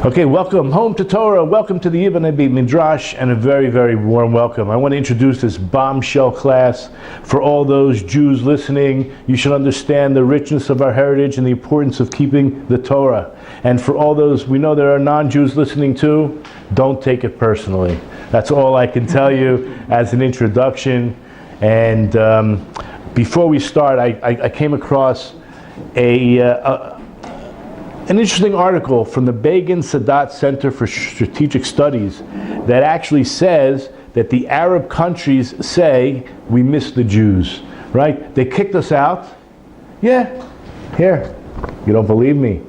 Okay, welcome home to Torah. Welcome to the Yiboneh Midrash, and a very, very warm welcome. I want to introduce this bombshell class for all those Jews listening. You should understand the richness of our heritage and the importance of keeping the Torah. And for all those, we know there are non-Jews listening too, don't take it personally. That's all I can tell you as an introduction. And before we start, I came across an interesting article from the Begin Sadat Center for Strategic Studies that actually says that the Arab countries say we miss the Jews, right? They kicked us out. Yeah, here, you don't believe me.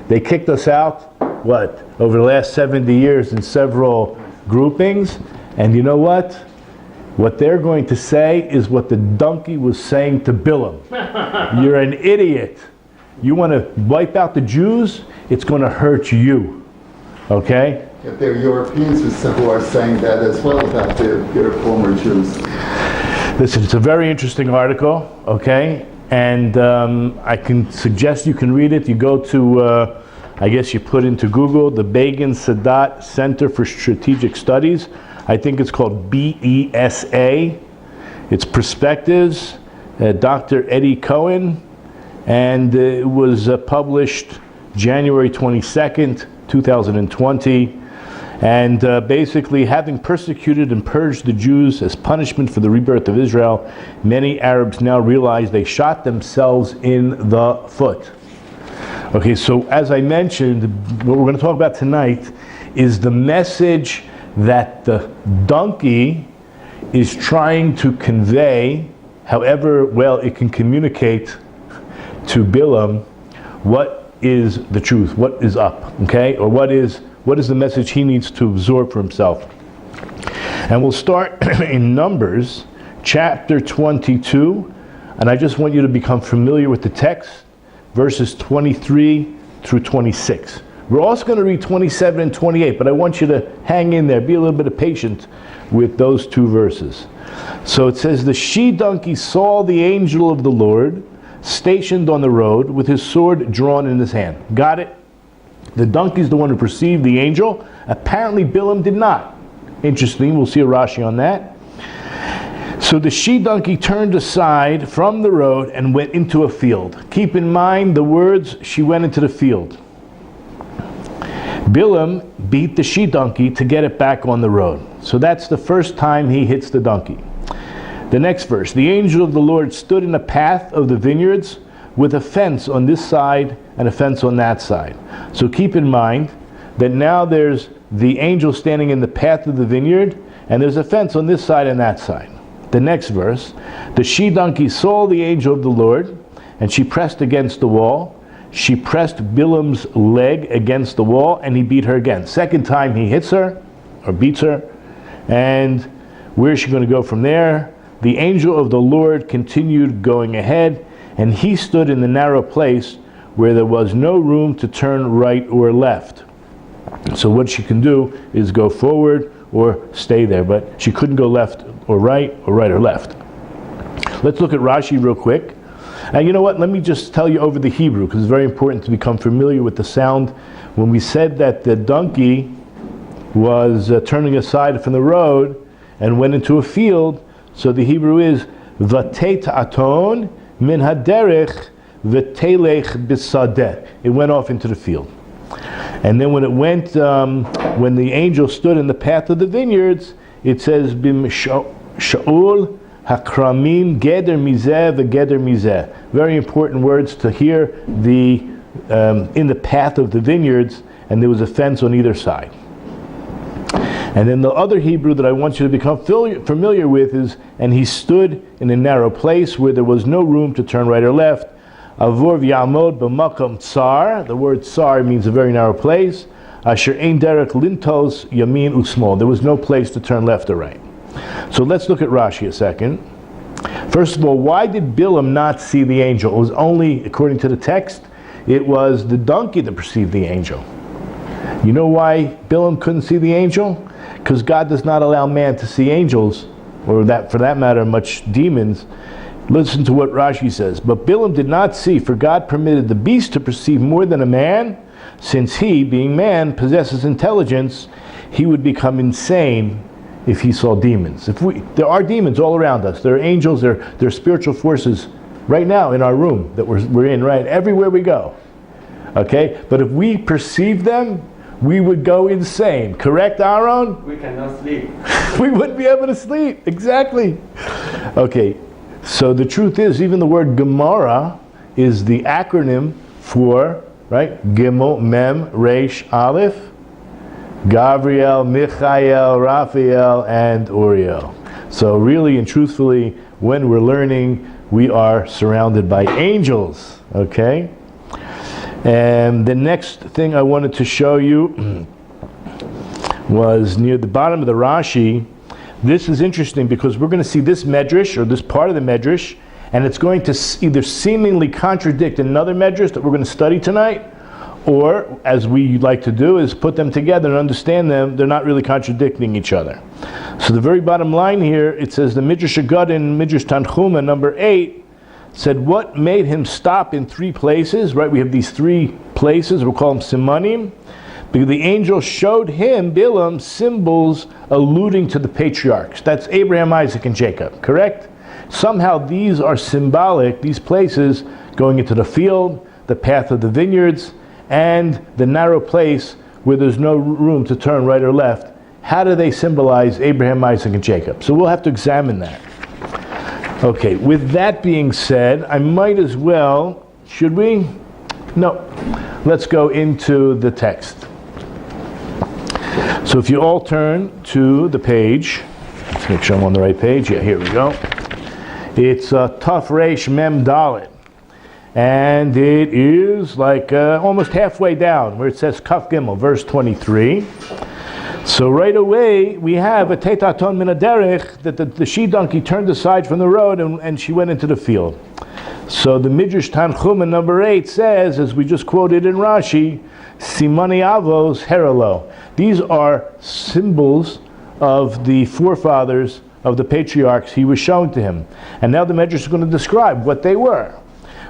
They kicked us out, what, over the last 70 years in several groupings. And you know what? What they're going to say is what the donkey was saying to Bilaam. You're an idiot. You want to wipe out the Jews? It's going to hurt you. Okay? If there are Europeans who are saying that as well about their former Jews. Listen, it's a very interesting article, okay? And I can suggest you can read it. You go to, I guess you put into Google, the Begin Sadat Center for Strategic Studies. I think it's called BESA. It's Perspectives, Dr. Eddie Cohen. And it was published January 22nd, 2020. And basically, having persecuted and purged the Jews as punishment for the rebirth of Israel, many Arabs now realize they shot themselves in the foot. Okay, so as I mentioned, what we're going to talk about tonight is the message that the donkey is trying to convey, however well it can communicate to Bilaam what is the truth, what is up, okay? Or what is the message he needs to absorb for himself. And we'll start in Numbers chapter 22, and I just want you to become familiar with the text, verses 23 through 26. We're also going to read 27 and 28, but I want you to hang in there, be a little bit patient with those two verses. So it says, the she-donkey saw the angel of the Lord stationed on the road with his sword drawn in his hand. Got it? The donkey's the one who perceived the angel. Apparently Bilaam did not. Interesting, we'll see a Rashi on that. So the she-donkey turned aside from the road and went into a field. Keep in mind the words, she went into the field. Bilaam beat the she-donkey to get it back on the road. So that's the first time he hits the donkey. The next verse, the angel of the Lord stood in the path of the vineyards with a fence on this side and a fence on that side. So keep in mind that now there's the angel standing in the path of the vineyard, and there's a fence on this side and that side. The next verse, the she-donkey saw the angel of the Lord, and she pressed against the wall. She pressed Bilaam's leg against the wall, and he beat her again. Second time he hits her, or beats her, and where is she going to go from there? The angel of the Lord continued going ahead, and he stood in the narrow place where there was no room to turn right or left. So what she can do is go forward or stay there, but she couldn't go left or right or left. Let's look at Rashi real quick. And you know what? Let me just tell you over the Hebrew, because it's very important to become familiar with the sound. When we said that the donkey was turning aside from the road and went into a field, so the Hebrew is Vatei ta'aton min haderech v'telech b'sadeh. It went off into the field. And then when it went, when the angel stood in the path of the vineyards, it says Bim Shaul Hakramim Geder Mizeh v'Geder Mizeh. Very important words to hear the in the path of the vineyards, and there was a fence on either side. And then the other Hebrew that I want you to become familiar with is, and he stood in a narrow place where there was no room to turn right or left. Avor v'yamod b'makom tsar. The word tsar means a very narrow place. Asher ein derech lintos yamin usmol. There was no place to turn left or right. So let's look at Rashi a second. First of all, why did Bilaam not see the angel? It was only, according to the text, it was the donkey that perceived the angel. You know why Bilaam couldn't see the angel? Because God does not allow man to see angels or that for that matter, much demons. Listen to what Rashi says. But Bilam did not see, for God permitted the beast to perceive more than a man, since he, being man, possesses intelligence. He would become insane if he saw demons. There are demons all around us. There are angels. There are spiritual forces right now in our room that we're in, right? Everywhere we go. Okay? But if we perceive them, we would go insane. Correct, Aaron? We cannot sleep. We wouldn't be able to sleep. Exactly. Okay. So the truth is, even the word Gemara is the acronym for, right? Gimel, Mem, Resh, Aleph, Gabriel, Michael, Raphael, and Uriel. So really and truthfully, when we're learning, we are surrounded by angels. Okay? And the next thing I wanted to show you was near the bottom of the Rashi. This is interesting because we're going to see this medrash, or this part of the medrash, and it's going to either seemingly contradict another medrash that we're going to study tonight, or, as we like to do, is put them together and understand them. They're not really contradicting each other. So the very bottom line here, it says the Midrash Agadin, Midrash Tanchuma, number 8, said what made him stop in 3 places, right? We have these 3 places, we'll call them Simanim, because the angel showed him, Bilam, symbols alluding to the patriarchs. That's Abraham, Isaac, and Jacob, correct? Somehow these are symbolic, these places going into the field, the path of the vineyards, and the narrow place where there's no room to turn right or left. How do they symbolize Abraham, Isaac, and Jacob? So we'll have to examine that. Okay, with that being said, I might as well, should we? No. Let's go into the text. So if you all turn to the page, let's make sure I'm on the right page. Yeah, here we go. It's Taf Reish Mem Dalet. And it is like almost halfway down where it says Kaf Gimel, verse 23. So right away we have a Tetaton Min Haderech, that the she-donkey turned aside from the road and she went into the field. So the Midrash Tanchuma number 8 says, as we just quoted in Rashi, Simani Avos Heralo. These are symbols of the forefathers of the patriarchs he was showing to him. And now the Midrash is going to describe what they were.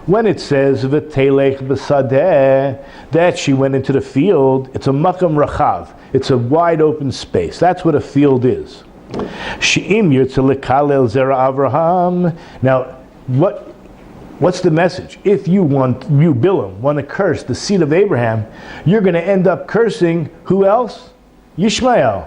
When it says V'telech b'sadeh, that she went into the field, it's a makam rachav. It's a wide open space. That's what a field is. She'im yirtze lekalel zera Avraham. Now, what's the message? If you, Bilam, want to curse the seed of Abraham, you're going to end up cursing who else? Yishmael.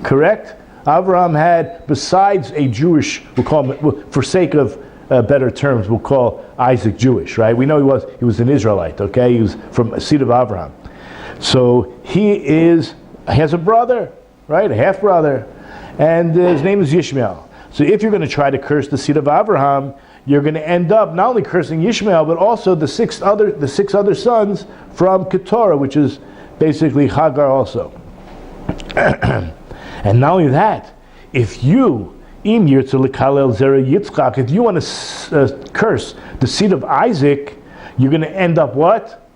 Correct? Abraham had, besides a Jewish, we'll call him, for sake of better terms, we'll call Isaac Jewish, right? We know he was an Israelite, okay? He was from a seed of Abraham. So he has a brother, right? A half-brother. And his name is Yishmael. So if you're going to try to curse the seed of Abraham, you're going to end up not only cursing Yishmael, but also the six other sons from Keturah, which is basically Hagar also. And not only that, if you want to curse the seed of Isaac, you're going to end up what?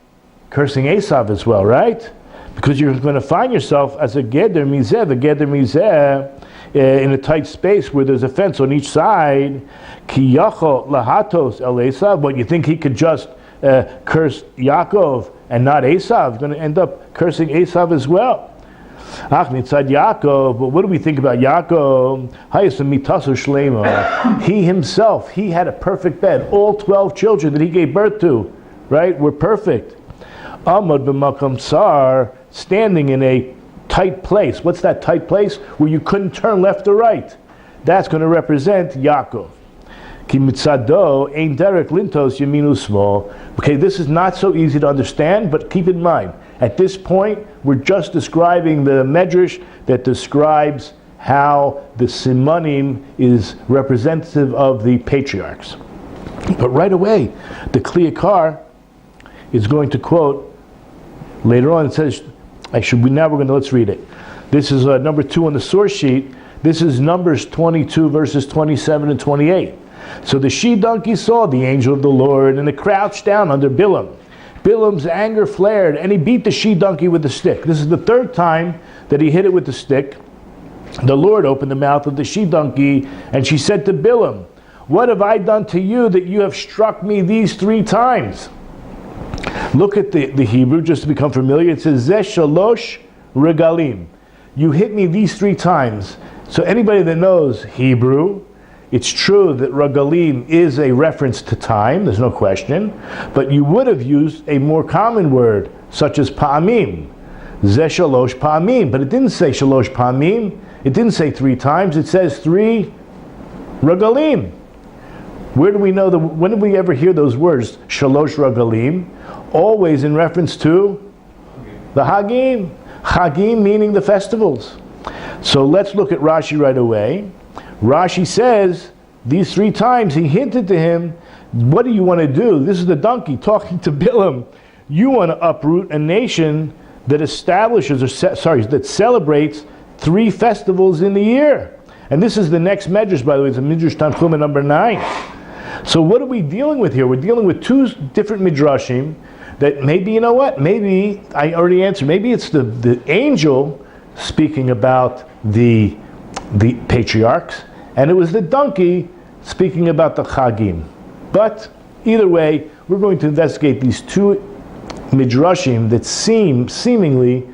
Cursing Esav as well, right? Because you're going to find yourself as a geder mizeh, in a tight space where there's a fence on each side. Ki yacho lahatos el Esav, but you think he could just curse Yaakov and not Esav? You're going to end up cursing Esav as well. Ach mitzad Yaakov, but what do we think about Yaakov? He himself, he had a perfect bed. All 12 children that he gave birth to, right, were perfect. Amad b'makam sar, standing in a tight place. What's that tight place? Where you couldn't turn left or right. That's going to represent Yaakov. Ki mitzado ein derek lintos yaminu small. Okay, this is not so easy to understand, but keep in mind, at this point, we're just describing the medrash that describes how the simanim is representative of the patriarchs. But right away, the Kli Yakar is going to quote, later on it says, let's read it. This is number 2 on the source sheet. This is Numbers 22, verses 27 and 28. So the she-donkey saw the angel of the Lord, and it crouched down under Bilam. Bilam's anger flared, and he beat the she-donkey with a stick. This is the 3rd time that he hit it with the stick. the Lord opened the mouth of the she-donkey, and she said to Bilam, what have I done to you that you have struck me these 3 times? Look at the Hebrew, just to become familiar. It says, Zeh shalosh regalim. You hit me these 3 times. So anybody that knows Hebrew, it's true that regalim is a reference to time, there's no question, but you would have used a more common word, such as pa'amim. Zeh shalosh pa'amim. But it didn't say shalosh pa'amim. It didn't say 3 times. It says 3 regalim. Where do we know when did we ever hear those words, shalosh regalim? Always in reference to the Hagim. Hagim meaning the festivals. So let's look at Rashi right away. Rashi says, these 3 times he hinted to him, what do you want to do? This is the donkey talking to Bilam. You want to uproot a nation that establishes, that celebrates 3 festivals in the year. And this is the next Medrash, by the way. It's a Midrash Tanchuma number 9. So what are we dealing with here? We're dealing with 2 different Midrashim that maybe, you know what? Maybe, I already answered, maybe it's the angel speaking about the patriarchs, and it was the donkey speaking about the Chagim. But either way, we're going to investigate these 2 Midrashim that seemingly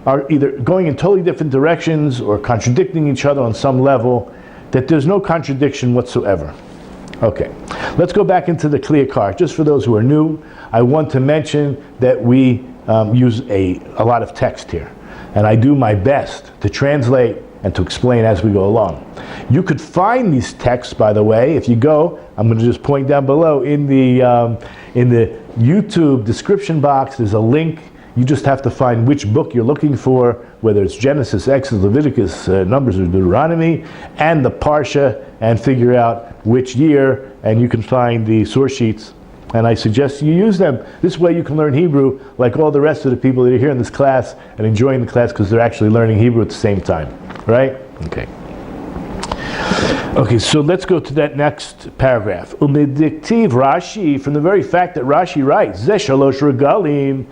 are either going in totally different directions or contradicting each other on some level, that there's no contradiction whatsoever. Okay, let's go back into the Kli Yakar. Just for those who are new, I want to mention that we use a lot of text here. And I do my best to translate and to explain as we go along. You could find these texts, by the way, if you go, I'm going to just point down below, in the YouTube description box, there's a link. You just have to find which book you're looking for, whether it's Genesis, Exodus, Leviticus, Numbers, or Deuteronomy, and the Parasha, and figure out which year, and you can find the source sheets. And I suggest you use them. This way you can learn Hebrew like all the rest of the people that are here in this class and enjoying the class because they're actually learning Hebrew at the same time. Right? Okay. Okay, so let's go to that next paragraph. Umediktiv Rashi, from the very fact that Rashi writes, Zeh shalosh regalim,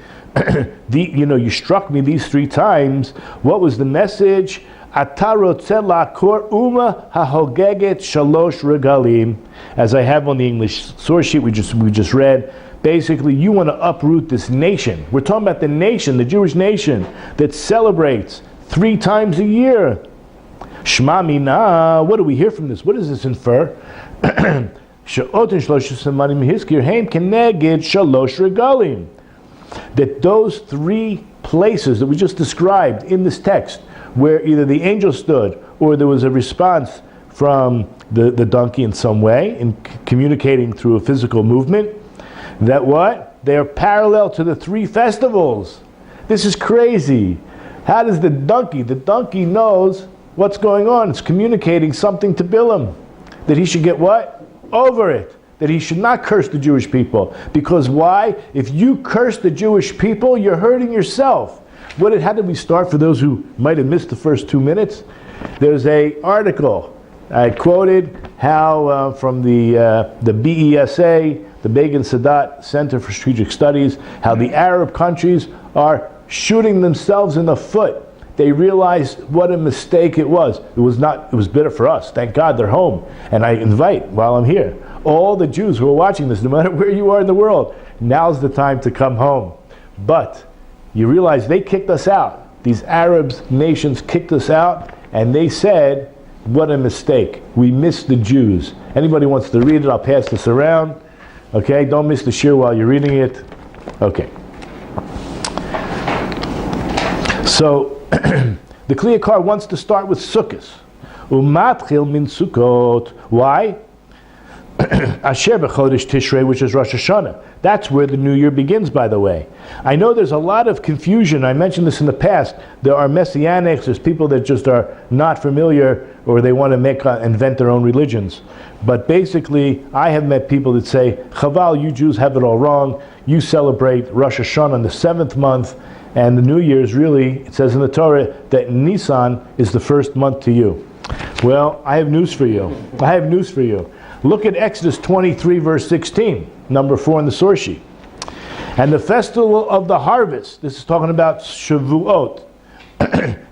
you struck me these 3 times. What was the message? Ata rotzeh la'kor uma hahogeget shalosh regalim. As I have on the English source sheet we just read, basically you want to uproot this nation. We're talking about the nation, the Jewish nation, that celebrates 3 times a year. Shema mina, what do we hear from this? What does this infer? That those 3 places that we just described in this text, where either the angel stood or there was a response from the donkey in some way, in communicating through a physical movement, that what? They are parallel to the 3 festivals. This is crazy. How does the donkey knows what's going on? It's communicating something to Bilam, that he should get what? Over it. That he should not curse the Jewish people. Because why? If you curse the Jewish people, you're hurting yourself. How did we start, for those who might have missed the first 2 minutes? There's an article I quoted how from the BESA, the Begin Sadat Center for Strategic Studies, how the Arab countries are shooting themselves in the foot. They realized what a mistake it was. It was bitter for us. Thank God they're home. And I invite, while I'm here, all the Jews who are watching this, no matter where you are in the world, now's the time to come home. But you realize they kicked us out. These Arab nations kicked us out, and they said, what a mistake. We missed the Jews. Anybody wants to read it, I'll pass this around. Okay, don't miss the shir while you're reading it. Okay. So, the Kli Yakar wants to start with Sukkot. Umatchil min Sukkot. Why? Asher b'chodesh Tishrei, which is Rosh Hashanah. That's where the new year begins, by the way. I know there's a lot of confusion. I mentioned this in the past. There are messianics, there's people that just are not familiar, or they want to invent their own religions. But basically, I have met people that say, Chaval, you Jews have it all wrong. You celebrate Rosh Hashanah in the 7th month, and the New Year is really, it says in the Torah, that Nisan is the first month to you. Well, I have news for you. Look at Exodus 23, verse 16, number 4 in the source sheet. And the festival of the harvest, this is talking about Shavuot,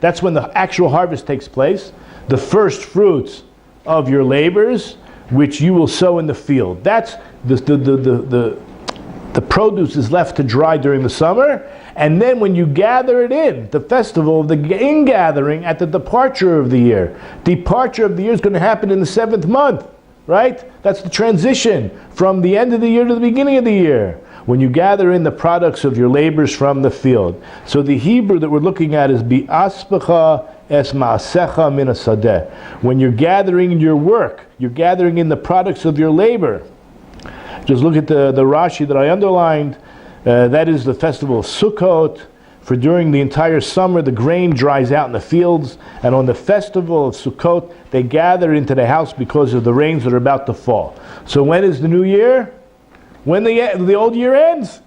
That's when the actual harvest takes place. The first fruits of your labors, which you will sow in the field. That's the produce is left to dry during the summer, and then when you gather it in, the festival of the ingathering at the departure of the year. Departure of the year is going to happen in the 7th month, right? That's the transition from the end of the year to the beginning of the year, when you gather in the products of your labors from the field. So the Hebrew that we're looking at is bi'aspecha es ma'asecha min hasadeh. When you're gathering your work, you're gathering in the products of your labor. Just look at the Rashi that I underlined. That is the festival of Sukkot. For during the entire summer, the grain dries out in the fields, and on the festival of Sukkot, they gather into the house because of the rains that are about to fall. So when is the new year? When the old year ends.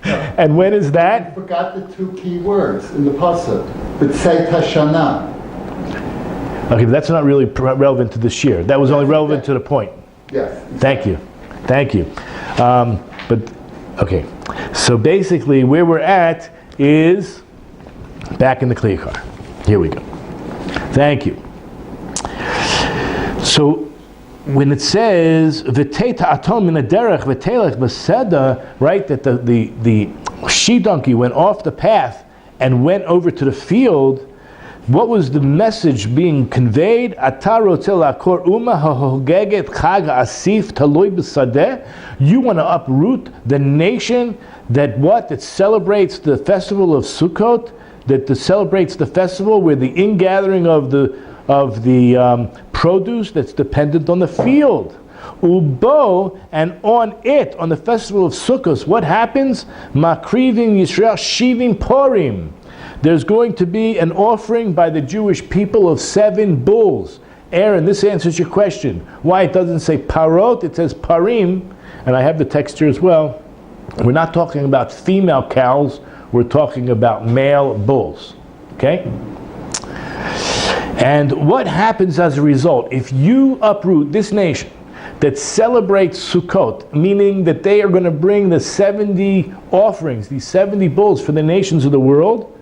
And when is that? You forgot the 2 key words in the pasuk. B'tzeit hashana. Okay, but that's not really relevant to this year. That was only relevant to the point. Yes. Thank you. But okay, so basically where we're at is back in the Kli Yakar. Here we go. Thank you. So when it says v'teita atom min haderech v'telech b'seda, right, that the she donkey went off the path and went over to the field, what was the message being conveyed? You want to uproot the nation that celebrates the festival of Sukkot, that celebrates the festival where the ingathering of the produce that's dependent on the field. Ubo, and on it, on the festival of Sukkot, what happens? Makrivim Yisrael Shivim Porim. There's going to be an offering by the Jewish people of 7 bulls. Aaron, this answers your question. Why it doesn't say parot, it says parim, and I have the text here as well. We're not talking about female cows, we're talking about male bulls. Okay? And what happens as a result? If you uproot this nation that celebrates Sukkot, meaning that they are going to bring the 70 offerings, these 70 bulls for the nations of the world,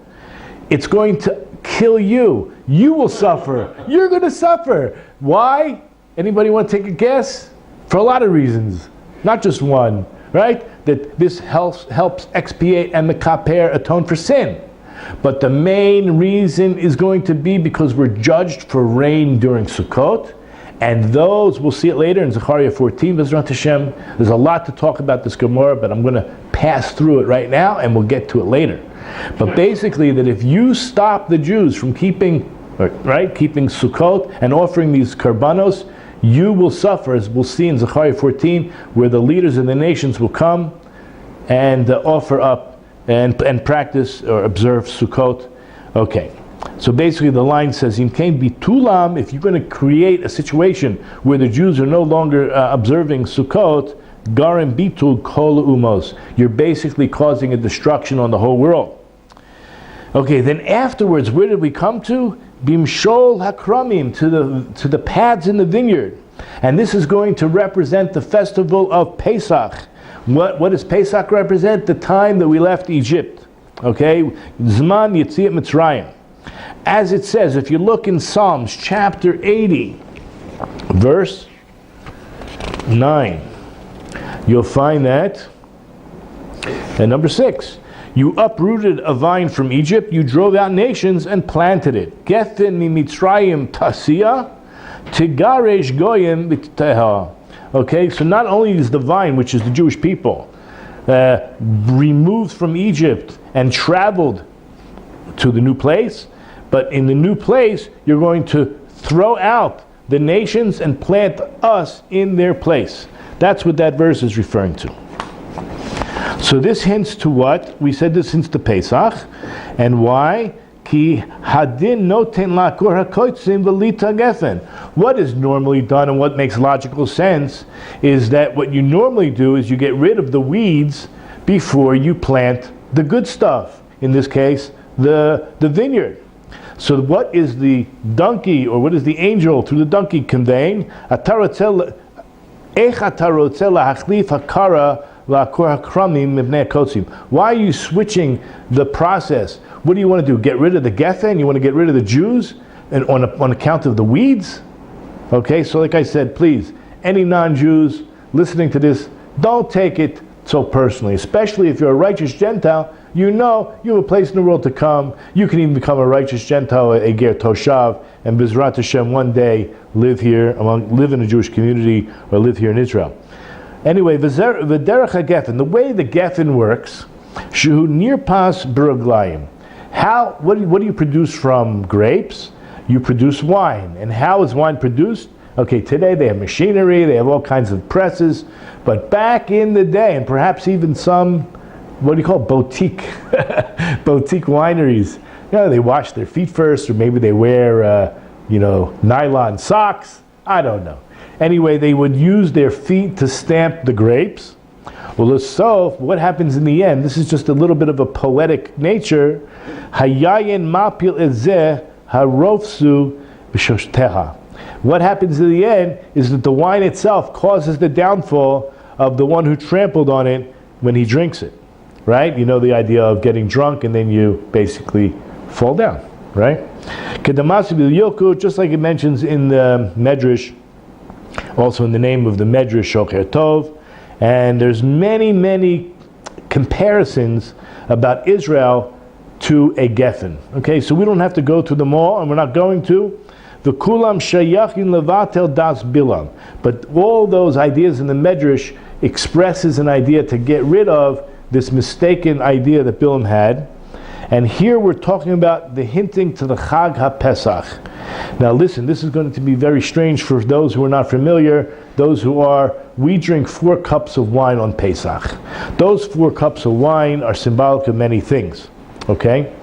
it's going to kill you. You will suffer. You're going to suffer. Why? Anybody want to take a guess? For a lot of reasons. Not just one, right? That this helps expiate and mekaper, atone for sin. But the main reason is going to be because we're judged for rain during Sukkot. And those, we'll see it later in Zechariah 14, B'ezrat Hashem. There's a lot to talk about this Gemara, but I'm going to pass through it right now and we'll get to it later. But basically, that if you stop the Jews from keeping Sukkot and offering these karbanos, you will suffer, as we'll see in Zechariah 14, where the leaders of the nations will come and offer up and practice or observe Sukkot. Okay. So basically the line says, Im kain bitulam, if you're going to create a situation where the Jews are no longer observing Sukkot, garim bitul kol umos, you're basically causing a destruction on the whole world. Okay, then afterwards, where did we come to? Bimshol hakramim, to the paths in the vineyard. And this is going to represent the festival of Pesach. What does Pesach represent? The time that we left Egypt. Okay, Zman Yetziat Mitzrayim. As it says, if you look in Psalms chapter 80, verse 9, you'll find that, and number 6, you uprooted a vine from Egypt, you drove out nations and planted it. Gethin mi Mitzrayim tasiya, tigaresh goyim b'teha. Okay, so not only is the vine, which is the Jewish people, removed from Egypt and traveled to the new place, but in the new place, you're going to throw out the nations and plant us in their place. That's what that verse is referring to. So this hints to what? We said this hints to Pesach. And why? Ki hadin noten lakor hakotzim v'lita gefen. What is normally done and what makes logical sense is that what you normally do is you get rid of the weeds before you plant the good stuff. In this case, the vineyard. So what is the donkey, or what is the angel through the donkey conveying? Why are you switching the process? What do you want to do? Get rid of the geffen? You want to get rid of the Jews and on account of the weeds? Okay, so like I said, please, any non-Jews listening to this, don't take it so personally, especially if you're a righteous Gentile. You know you have a place in the world to come. You can even become a righteous Gentile, a ger toshav, and B'ezrat Hashem one day live in a Jewish community or live here in Israel. Anyway, v'derech ha-geffen, the way the geffen works, shehu nirpas b'raglayim. What do you produce from grapes? You produce wine. And how is wine produced? Okay, today they have machinery, they have all kinds of presses, but back in the day, and perhaps even some, what do you call it? Boutique wineries. They wash their feet first, or maybe they wear, nylon socks. I don't know. Anyway, they would use their feet to stamp the grapes. Well, so what happens in the end? This is just a little bit of a poetic nature. Hayayin mapil ezeh harofsu b'shoshteha. What happens in the end is that the wine itself causes the downfall of the one who trampled on it when he drinks it. Right? You know the idea of getting drunk and then you basically fall down. Right? Just like it mentions in the Medrash, also in the name of the Medrash Shocher Tov, and there's many comparisons about Israel to a geffen. Okay, so we don't have to go to them all, and we're not going to. The kulam shayachin levatel das Bilaam. But all those ideas in the Medrash expresses an idea to get rid of this mistaken idea that Bilaam had. And here we're talking about the hinting to the Chag HaPesach. Now listen, this is going to be very strange for those who are not familiar. Those who are, we drink 4 cups of wine on Pesach. Those 4 cups of wine are symbolic of many things. Okay?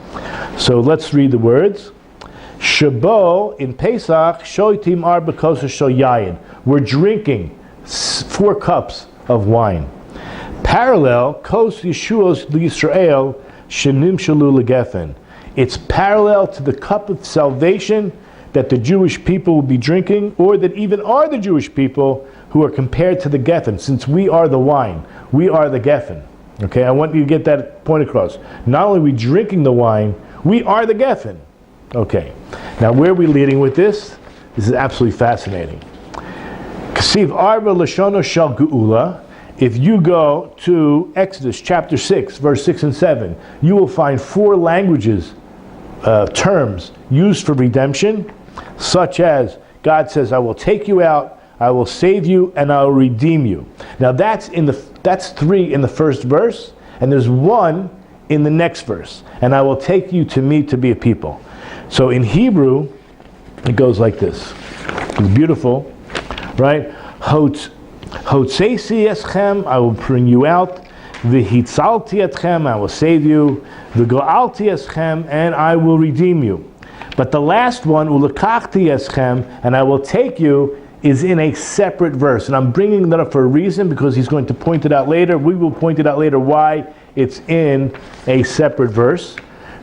So let's read the words. Shabo in Pesach, shoitim arba kosa shel yayin. We're drinking 4 cups of wine. Parallel, kos Yeshuos l'Yisrael shenim shalu legefen. It's parallel to the cup of salvation that the Jewish people will be drinking, or that even are the Jewish people who are compared to the geffen. Since we are the wine, we are the geffen. Okay, I want you to get that point across. Not only are we drinking the wine, we are the geffen. Okay, now where are we leading with this? This is absolutely fascinating. Kasiv arba lashono shel geula. If you go to Exodus chapter 6, verse 6 and 7, you will find 4 languages, terms used for redemption, such as God says, I will take you out, I will save you, and I will redeem you. Now that's 3 in the first verse, and there's 1 in the next verse. And I will take you to me to be a people. So in Hebrew, it goes like this. It's beautiful, right? Hotzeisi eschem, I will bring you out. V'hitzalti etchem, I will save you. V'go'alti eschem, and I will redeem you. But the last one, ulekachti eschem, and I will take you, is in a separate verse. And I'm bringing that up for a reason, because he's going to point it out later. We will point it out later why it's in a separate verse.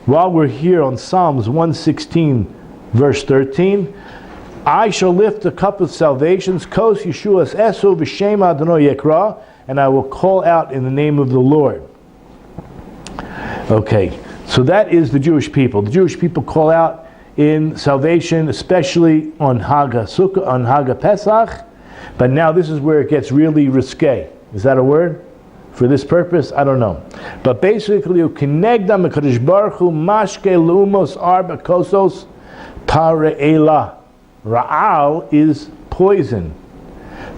While we're here on Psalms 116, verse 13, I shall lift the cup of salvations, kos Yeshuas esu v'shem Adonai yekra, and I will call out in the name of the Lord. Okay, so that is the Jewish people. The Jewish people call out in salvation, especially on Hag Sukkot, on Hag Pesach. But now this is where it gets really risque. Is that a word for this purpose? I don't know. But basically, u'kinegdam hakadosh baruch hu mashke lumos arba kosos tare'ela. Ra'al is poison.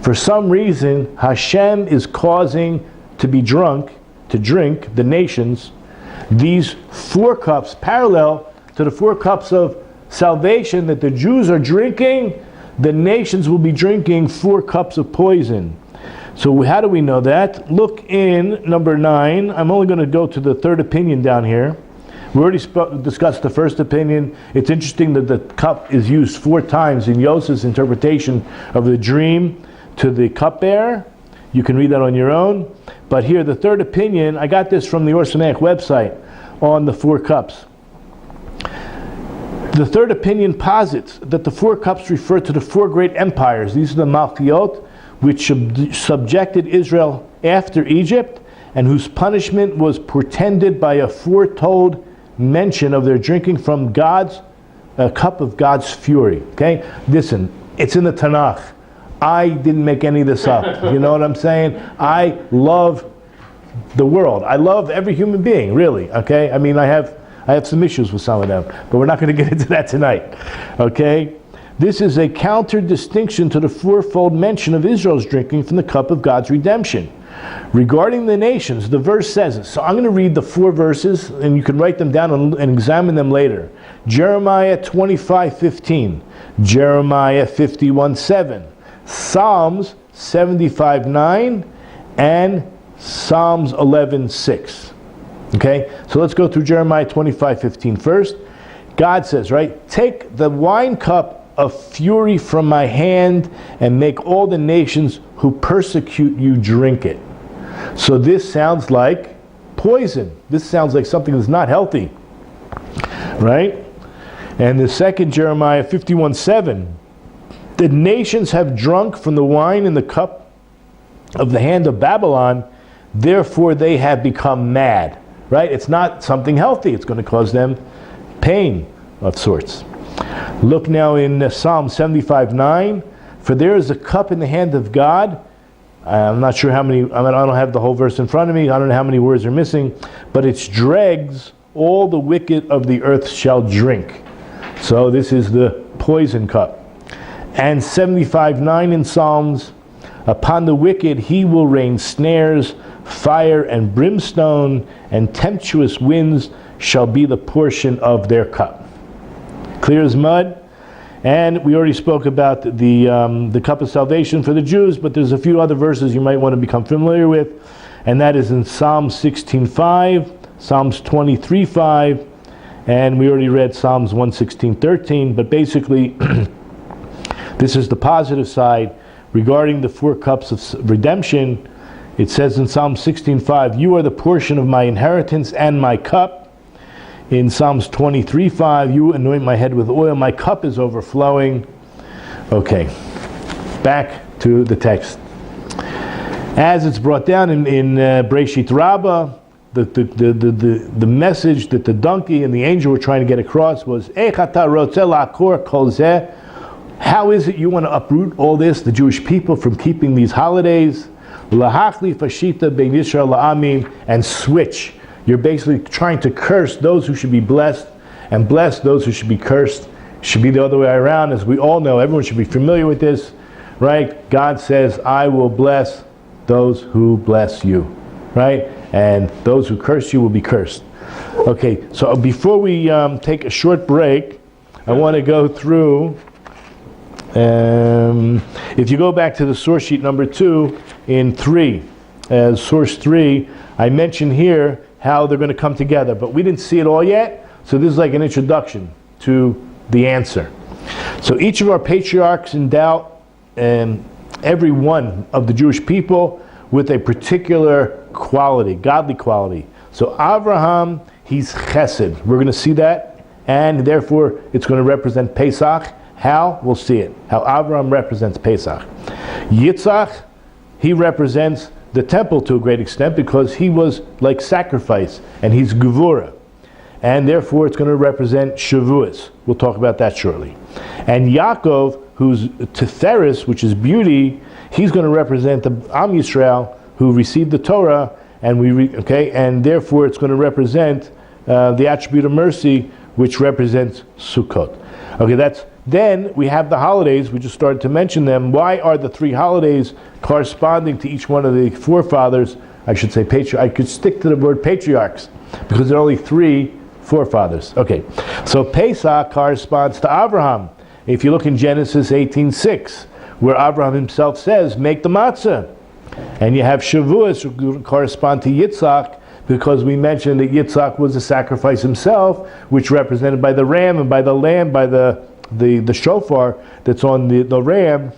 For some reason, Hashem is causing to drink the nations these 4 cups, parallel to the 4 cups of salvation that the Jews are drinking. The nations will be drinking 4 cups of poison. So how do we know that? Look in number 9. I'm only going to go to the 3rd opinion down here. We already discussed the first opinion. It's interesting that the cup is used 4 times in Yosef's interpretation of the dream to the cupbearer. You can read that on your own. But here, the 3rd opinion, I got this from the Or Sameach website on the 4 cups. The 3rd opinion posits that the 4 cups refer to the 4 great empires. These are the Malchiot, which subjected Israel after Egypt, and whose punishment was portended by a foretold mention of their drinking from a cup of God's fury. Okay? Listen, it's in the Tanakh. I didn't make any of this up. You know what I'm saying? I love the world. I love every human being, really. Okay? I mean, I have some issues with some of them, but we're not going to get into that tonight. Okay? This is a counter distinction to the fourfold mention of Israel's drinking from the cup of God's redemption. Regarding the nations, the verse says it. So I'm going to read the 4 verses, and you can write them down and examine them later. Jeremiah 25:15, Jeremiah 51:7, Psalms 75:9, and Psalms 11:6. Okay, so let's go through Jeremiah 25:15 first. God says, right, take the wine cup of fury from my hand and make all the nations who persecute you drink it. So this sounds like poison. This sounds like something that's not healthy, right? And the second, Jeremiah 51:7, the nations have drunk from the wine in the cup of the hand of Babylon, therefore they have become mad, right? It's not something healthy. It's going to cause them pain of sorts. Look now in Psalm 75:9, for there is a cup in the hand of God. I'm not sure how many, I don't have the whole verse in front of me. I don't know how many words are missing, but its dregs all the wicked of the earth shall drink. So this is the poison cup. And 75:9 in Psalms, upon the wicked he will rain snares, fire and brimstone, and tempestuous winds shall be the portion of their cup. Clear as mud. And we already spoke about the cup of salvation for the Jews, but there's a few other verses you might want to become familiar with, and that is in Psalm 16:5, Psalms 23:5, and we already read Psalms 116:13, but basically this is the positive side regarding the 4 cups of redemption. It says in Psalm 16:5, you are the portion of my inheritance and my cup. In Psalms 23:5, you anoint my head with oil, my cup is overflowing. Okay, back to the text. As it's brought down in Breshit Rabbah, the message that the donkey and the angel were trying to get across was, how is it you want to uproot all this, the Jewish people, from keeping these holidays? And switch. You're basically trying to curse those who should be blessed and bless those who should be cursed. It should be the other way around, as we all know. Everyone should be familiar with this, right? God says, I will bless those who bless you, right? And those who curse you will be cursed. Okay, so before we take a short break, I want to go through, if you go back to the source sheet number 2 in 3, source 3, I mentioned here how they're going to come together, but we didn't see it all yet, so this is like an introduction to the answer. So each of our patriarchs endowed every one of the Jewish people with a particular quality, godly quality. So Abraham, he's chesed. We're going to see that, and therefore it's going to represent Pesach. How? We'll see it. How Abraham represents Pesach. Yitzhak, he represents the temple to a great extent because he was like sacrifice, and he's Gevurah. And therefore it's going to represent Shavuos. We'll talk about that shortly. And Yaakov, who's Tiferes, which is beauty, he's going to represent the Am Yisrael who received the Torah, and and therefore it's going to represent the attribute of mercy, which represents Sukkot. Okay, then we have the holidays. We just started to mention them. Why are the 3 holidays corresponding to each one of the forefathers? I should say I could stick to the word patriarchs because there are only 3 forefathers. Okay, so Pesach corresponds to Abraham. If you look in Genesis 18:6, where Abraham himself says, make the matzah. And you have Shavuos, which correspond to Yitzhak, because we mentioned that Yitzhak was a sacrifice himself, which represented by the ram and by the lamb, by the shofar that's on the ram.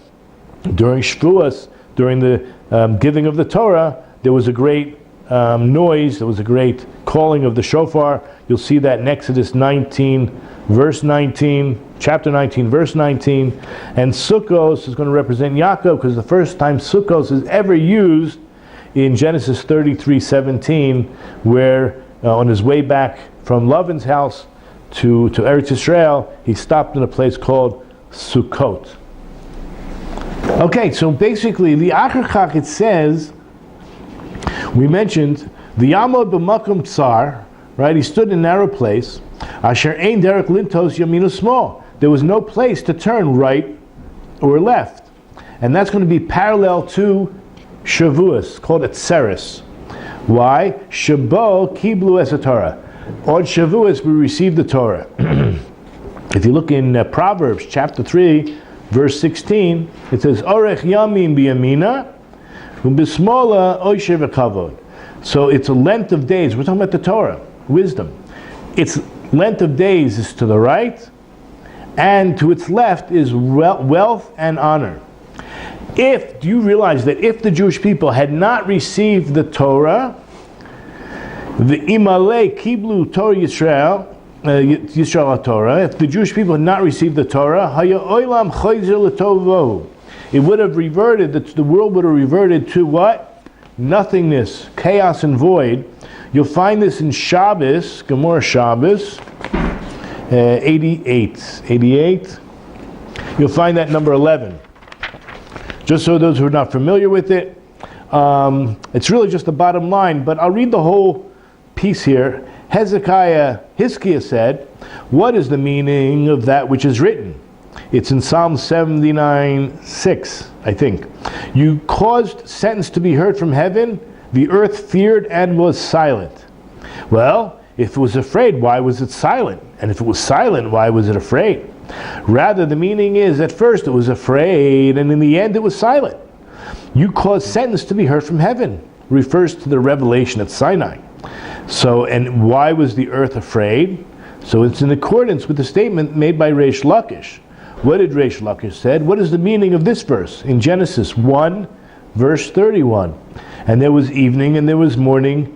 During Shavuos, during the giving of the Torah, there was a great noise, there was a great calling of the shofar. You'll see that in Exodus 19, verse 19, chapter 19, verse 19, and Sukkot is going to represent Yaakov, because the first time Sukkot is ever used in Genesis 33:17, where on his way back from Lavan's house to Eretz Yisrael, he stopped in a place called Sukkot. Okay, so basically, the Achar it says, we mentioned, the Yamod b'makom tsar, right? He stood in a narrow place. Asher ein derek lintos yaminu small. There was no place to turn right or left, and that's going to be parallel to Shavuos, called Etzeres. Why? Shabo kiblu es Torah. On Shavuos we received the Torah. If you look in Proverbs chapter 3, verse 16, it says, Orech yamin biyamina, u'bismola oishev v'kavod. So it's a length of days. We're talking about the Torah, wisdom. Its length of days is to the right, and to its left is wealth and honor. Do you realize that if the Jewish people had not received the Torah, the Imale Kiblu Torah Yisrael Torah, if the Jewish people had not received the Torah, it would have reverted, the world would have reverted to what? Nothingness, chaos and void. You'll find this in Shabbos, Gemara Shabbos, 88. You'll find that number 11. Just so those who are not familiar with it, it's really just the bottom line, but I'll read the whole piece here. Hizkiah said, what is the meaning of that which is written? It's in Psalm 79:6, I think. You caused sentence to be heard from heaven, the earth feared and was silent. Well, if it was afraid, why was it silent? And if it was silent, why was it afraid? Rather, the meaning is, at first it was afraid, and in the end it was silent. You caused sentence to be heard from heaven. Refers to the revelation at Sinai. So, and why was the earth afraid? So it's in accordance with the statement made by Reish Lakish. What did Reish Lakish said? What is the meaning of this verse? In Genesis 1, verse 31. And there was evening and there was morning,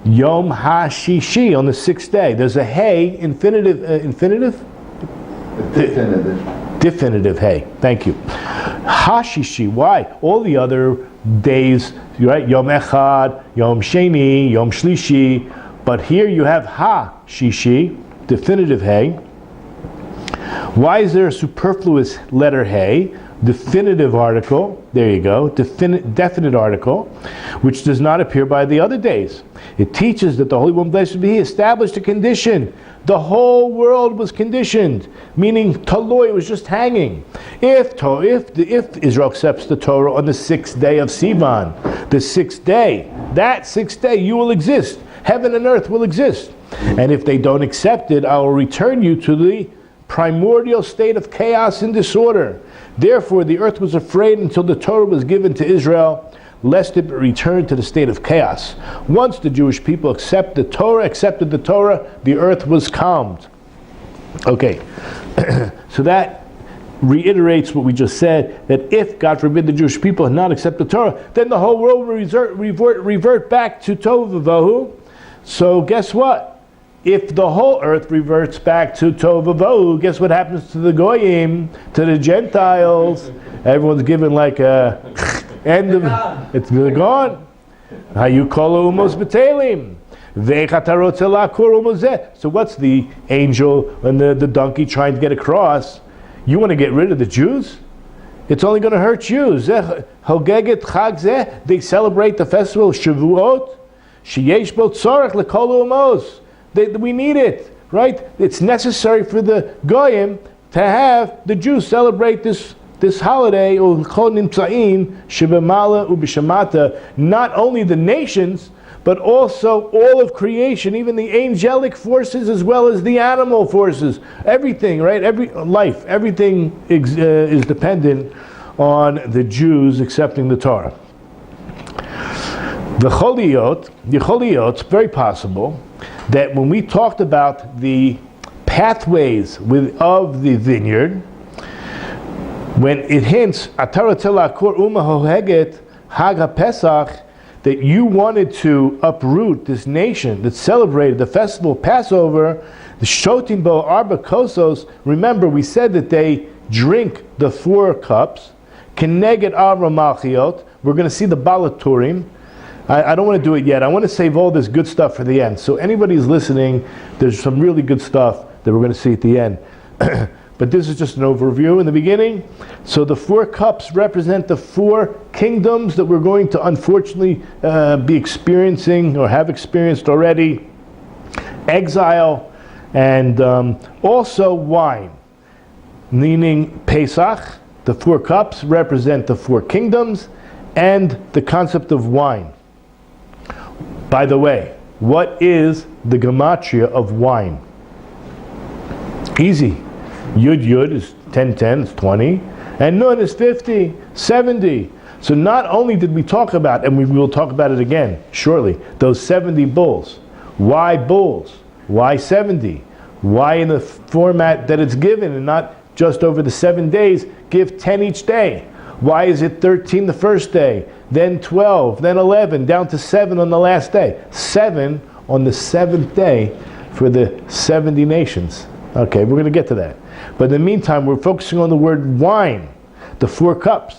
Yom HaShishi, on the sixth day. There's a hey, infinitive? Definitive hey. Thank you. Hashishi. Why? All the other days, right? Yom Echad, Yom Sheni, Yom Shlishi. But here you have Ha-Shishi, definitive hey. Why is there a superfluous letter hey? Definitive article. There you go. Definite article, which does not appear by the other days. It teaches that the Holy One, blessed be He, established a condition. The whole world was conditioned, meaning Taloi was just hanging. If Israel accepts the Torah on the sixth day of Sivan, that sixth day you will exist. Heaven and earth will exist. And if they don't accept it, I will return you to the primordial state of chaos and disorder. Therefore, the earth was afraid until the Torah was given to Israel, lest it return to the state of chaos. Once the Jewish people accepted the Torah, the earth was calmed. Okay, so that reiterates what we just said, that if, God forbid, the Jewish people had not accepted the Torah, then the whole world will revert back to Tohu Vavohu. So guess what? If the whole earth reverts back to Tohu Vavohu, guess what happens to the Goyim, to the Gentiles? Everyone's given like a end of, it's gone. Hayukolo b'telim. So what's the angel and the donkey trying to get across? You want to get rid of the Jews? It's only going to hurt Jews. They celebrate the festival of Shavuot. We need it, right? It's necessary for the Goyim to have the Jews celebrate this holiday, not only the nations, but also all of creation, even the angelic forces as well as the animal forces. Everything, right? Everything is dependent on the Jews accepting the Torah. The Choliyot, it's very possible that when we talked about the pathways of the vineyard, when it hints, Atara Telakur Uma Hoheget Hag HaPesach, that you wanted to uproot this nation that celebrated the festival of Passover, the Shotim Bo Arba Kosos, remember we said that they drink the 4 cups, Keneged Arba Malchiot, we're going to see the Balaturim. I don't want to do it yet. I want to save all this good stuff for the end. So anybody who's listening, there's some really good stuff that we're going to see at the end. But this is just an overview in the beginning. So the 4 cups represent the 4 kingdoms that we're going to unfortunately be experiencing or have experienced already. Exile and also wine, meaning Pesach. The 4 cups represent the 4 kingdoms and the concept of wine. By the way, what is the gematria of wine? Easy. Yud is 10, it's 20. And Nun is 50, 70. So not only did we talk about, and we will talk about it again shortly, those 70 bulls. Why bulls? Why 70? Why in the format that it's given and not just over the 7 days, give 10 each day? Why is it 13 the first day, then 12, then 11, down to 7 on the last day? 7 on the 7th day for the 70 nations. Okay, we're going to get to that. But in the meantime, we're focusing on the word wine, the 4 cups.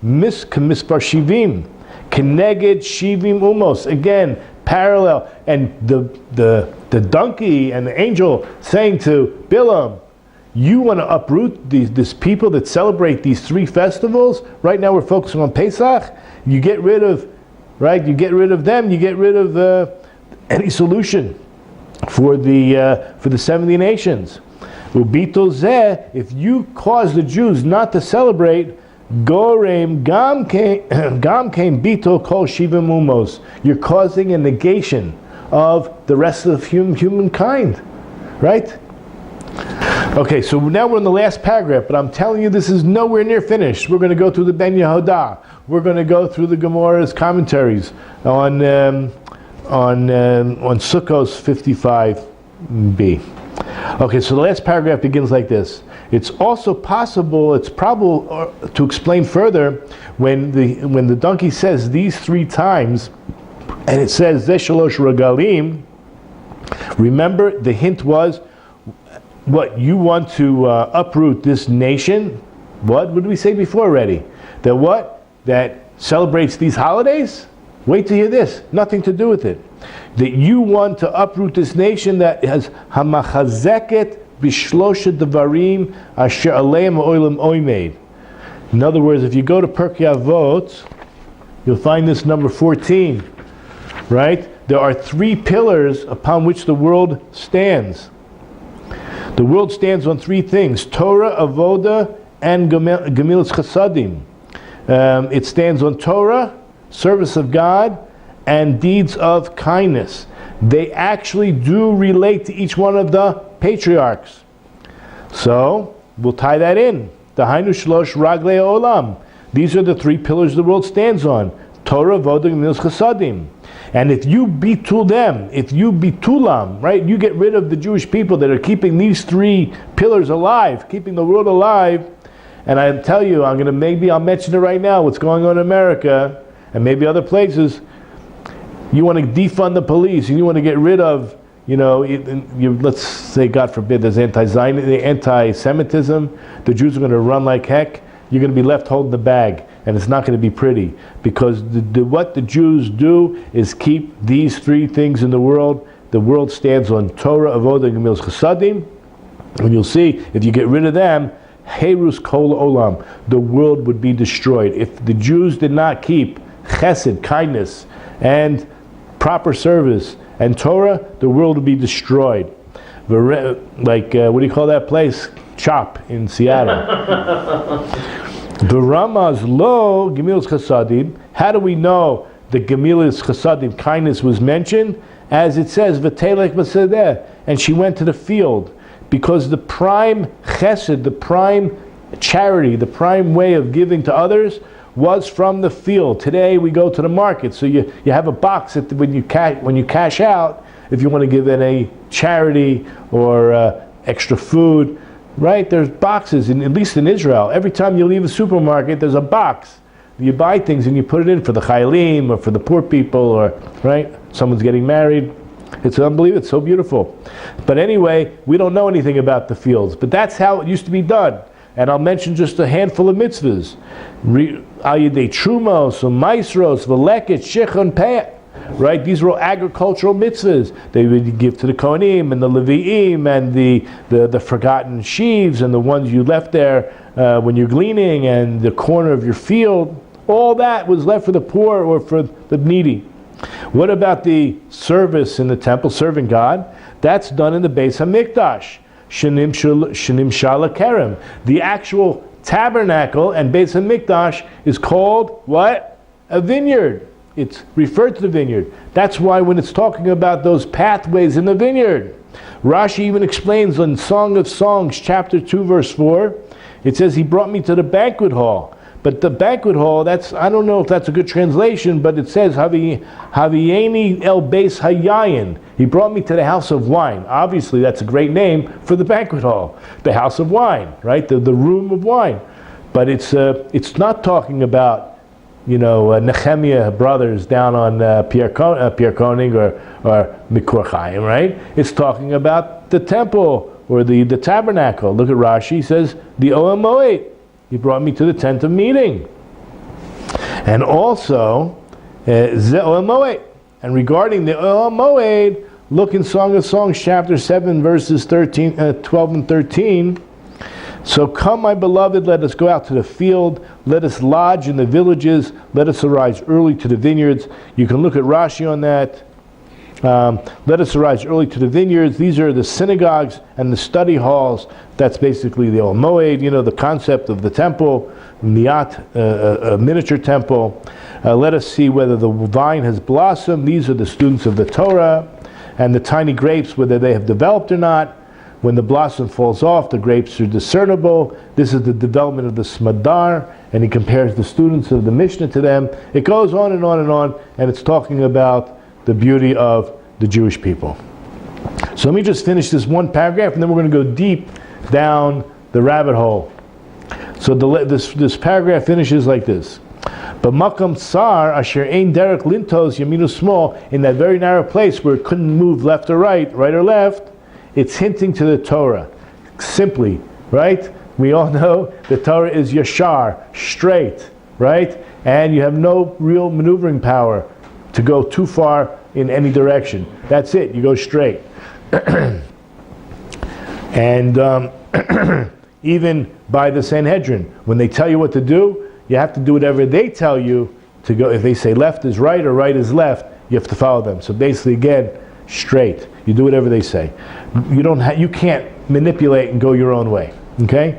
Mispar Shivim, Keneged Shivim Umos. Again, parallel. And the donkey and the angel saying to Bilaam, you want to uproot these people that celebrate these 3 festivals? Right now we're focusing on Pesach. You get rid of, right? You get rid of them. You get rid of any solution for the 70 nations. Ubito zeh, if you cause the Jews not to celebrate, gorem gam came bito kol shivim umos. You're causing a negation of the rest of humankind, right? Okay, so now we're in the last paragraph, but I'm telling you this is nowhere near finished. We're going to go through the Ben Yehuda. We're going to go through the Gemara's commentaries on Sukkos 55b. Okay, so the last paragraph begins like this. It's also possible, it's probable to explain further when the donkey says these 3 times, and it says Zeshalosh Regalim. Remember, the hint was, what, you want to uproot this nation? What did we say before already? That what? That celebrates these holidays? Wait to hear this. Nothing to do with it. That you want to uproot this nation that has hamachazeket bishlosha devarim asher aleim oilam oimed. In other words, if you go to Pirkei Avot, you'll find this number 14. Right? There are 3 pillars upon which the world stands. The world stands on 3 things: Torah, Avoda, and Gemilas Chasadim. It stands on Torah, service of God, and deeds of kindness. They actually do relate to each one of the patriarchs. So, we'll tie that in. The Hainu Shlosh Raglei Olam. These are the 3 pillars the world stands on: Torah, Avoda, Gemilas Chasadim. And if you bitul them, if you bitulam, right, you get rid of the Jewish people that are keeping these 3 pillars alive, keeping the world alive. And I tell you, maybe I'll mention it right now, what's going on in America, and maybe other places. You want to defund the police, and you want to get rid of, let's say, God forbid, there's anti-Semitism, the Jews are going to run like heck, you're going to be left holding the bag. And it's not going to be pretty, because what the Jews do is keep these 3 things in the world. The world stands on Torah, Avodah, and Gemilas Chasadim. And you'll see, if you get rid of them, Herus Kol Olam, the world would be destroyed. If the Jews did not keep Chesed, kindness, and proper service, and Torah, the world would be destroyed. Like, what do you call that place? Chop in Seattle. The Ramaz lo Gemilas Chasadim. How do we know the Gemilas Chasadim, kindness, was mentioned? As it says, V'telech b'sedeh, and she went to the field, because the prime chesed, the prime charity, the prime way of giving to others was from the field. Today we go to the market, so you have a box when you cash out, if you want to give in a charity or extra food. Right? There's boxes, at least in Israel. Every time you leave a supermarket, there's a box you buy things and you put it in for the chayalim or for the poor people, or right, someone's getting married. It's unbelievable. It's so beautiful. But anyway, we don't know anything about the fields, but that's how it used to be done. And I'll mention just a handful of mitzvahs. Al yedei trumos, maisros, v'leket, shichon, peh. Right? These were all agricultural mitzvahs. They would give to the Kohanim and the Levi'im and the forgotten sheaves and the ones you left there when you're gleaning, and the corner of your field. All that was left for the poor or for the needy. What about the service in the temple, serving God? That's done in the Beis HaMikdash. Shenim Shala Kerem. The actual tabernacle and Beis HaMikdash is called what? A vineyard. It's referred to the vineyard. That's why when it's talking about those pathways in the vineyard, Rashi even explains in Song of Songs, chapter 2, verse 4, it says, he brought me to the banquet hall. But the banquet hall, I don't know if that's a good translation, but it says, Haviyeni el Beis Hayayin. He brought me to the house of wine. Obviously, that's a great name for the banquet hall. The house of wine, right? The room of wine. But it's not talking about, Nehemiah brothers down on Pierre Koning or Mikur Chaim, right? It's talking about the temple or the tabernacle. Look at Rashi. He says, the Ohel Moed. He brought me to the tent of meeting. And also, Ze Ohel Moed. And regarding the Ohel Moed, look in Song of Songs, chapter 7, verses 12 and 13. So come, my beloved, let us go out to the field. Let us lodge in the villages. Let us arise early to the vineyards. You can look at Rashi on that. Let us arise early to the vineyards. These are the synagogues and the study halls. That's basically the Ohel Moed, the concept of the temple, Miyat, a miniature temple. Let us see whether the vine has blossomed. These are the students of the Torah. And the tiny grapes, whether they have developed or not. When the blossom falls off, the grapes are discernible. This is the development of the Smadar, and he compares the students of the Mishnah to them. It goes on and on and on, and it's talking about the beauty of the Jewish people. So let me just finish this one paragraph, and then we're going to go deep down the rabbit hole. So this paragraph finishes like this. But Makam Tsar, Asher Ein Derek Lintos, Yaminu Small, in that very narrow place where it couldn't move left or right or left, it's hinting to the Torah. Simply, right? We all know the Torah is yashar, straight, right? And you have no real maneuvering power to go too far in any direction. That's it, you go straight. And even by the Sanhedrin, when they tell you what to do, you have to do whatever they tell you to go. If they say left is right or right is left, you have to follow them. So basically, again, straight. You do whatever they say. You can't manipulate and go your own way. Okay?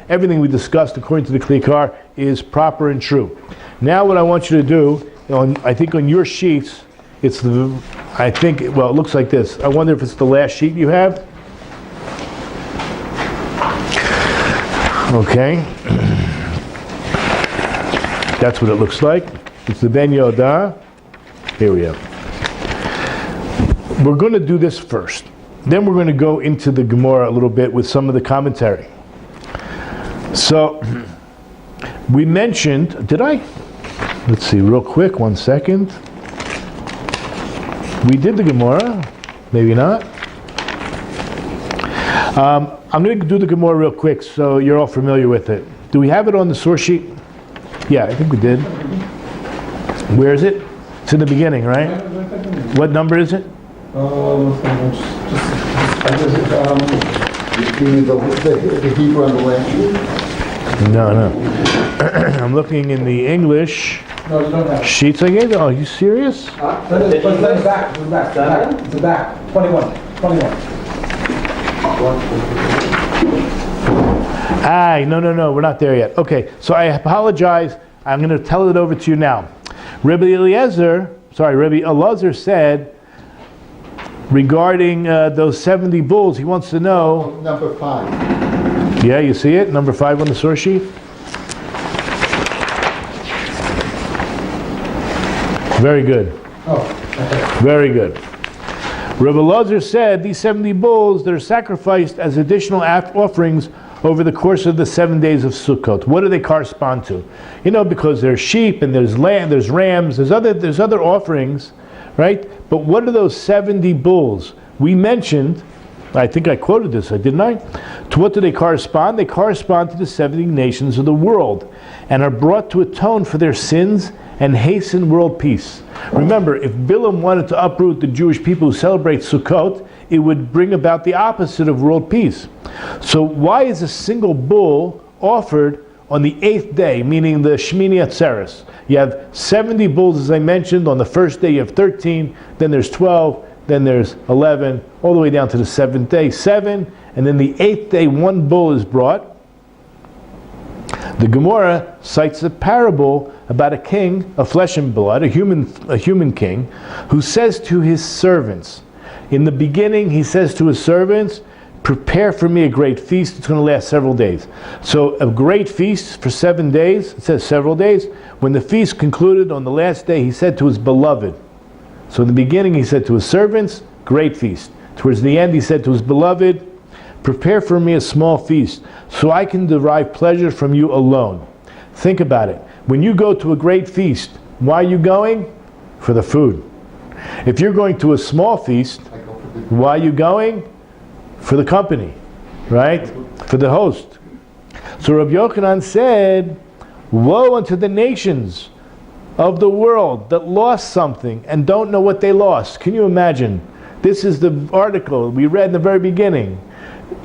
Everything we discussed according to the Klikar is proper and true. Now what I want you to do, I think on your sheets, it looks like this. I wonder if it's the last sheet you have. Okay. That's what it looks like. It's the Ben Yodah. Here we go. We're going to do this first. Then we're going to go into the Gemara a little bit with some of the commentary. So, we mentioned, let's see real quick, 1 second. We did the Gemara, maybe not. I'm going to do the Gemara real quick so you're all familiar with it. Do we have it on the source sheet? Yeah, I think we did. Where is it? It's in the beginning, right? What number is it? The Hebrew on the last sheet? No. I'm looking in the English sheets I gave you. Oh, are you serious? It's the back. 21. No, we're not there yet. Okay, so I apologize. I'm going to tell it over to you now. Rabbi Elazar said regarding those 70 bulls, he wants to know... Number 5. Yeah, you see it? Number 5 on the source sheet? Very good. Very good. Rabbi Elazar said these 70 bulls that are sacrificed as additional offerings over the course of the 7 days of Sukkot. What do they correspond to? Because there's sheep and there's lamb, there's rams, there's other offerings, right? But what are those 70 bulls? We mentioned, I think I quoted this, didn't I? To what do they correspond? They correspond to the 70 nations of the world and are brought to atone for their sins and hasten world peace. Remember, if Bilaam wanted to uproot the Jewish people who celebrate Sukkot, it would bring about the opposite of world peace. So why is a single bull offered on the 8th day, meaning the Shmini Atzeres? You have 70 bulls, as I mentioned. On the first day you have 13, then there's 12, then there's 11, all the way down to the 7th day, 7, and then the 8th day, 1 bull is brought. The Gemara cites a parable about a king of flesh and blood, a human king, who says to his servants, in the beginning he says to his servants, prepare for me a great feast. It's going to last several days. So a great feast for 7 days, it says several days. When the feast concluded on the last day, he said to his beloved. So in the beginning he said to his servants, great feast. Towards the end he said to his beloved, prepare for me a small feast, so I can derive pleasure from you alone. Think about it. When you go to a great feast, why are you going? For the food. If you're going to a small feast, why are you going? For the company, right? For the host. So Rabbi Yochanan said, woe unto the nations of the world that lost something and don't know what they lost. Can you imagine? This is the article we read in the very beginning.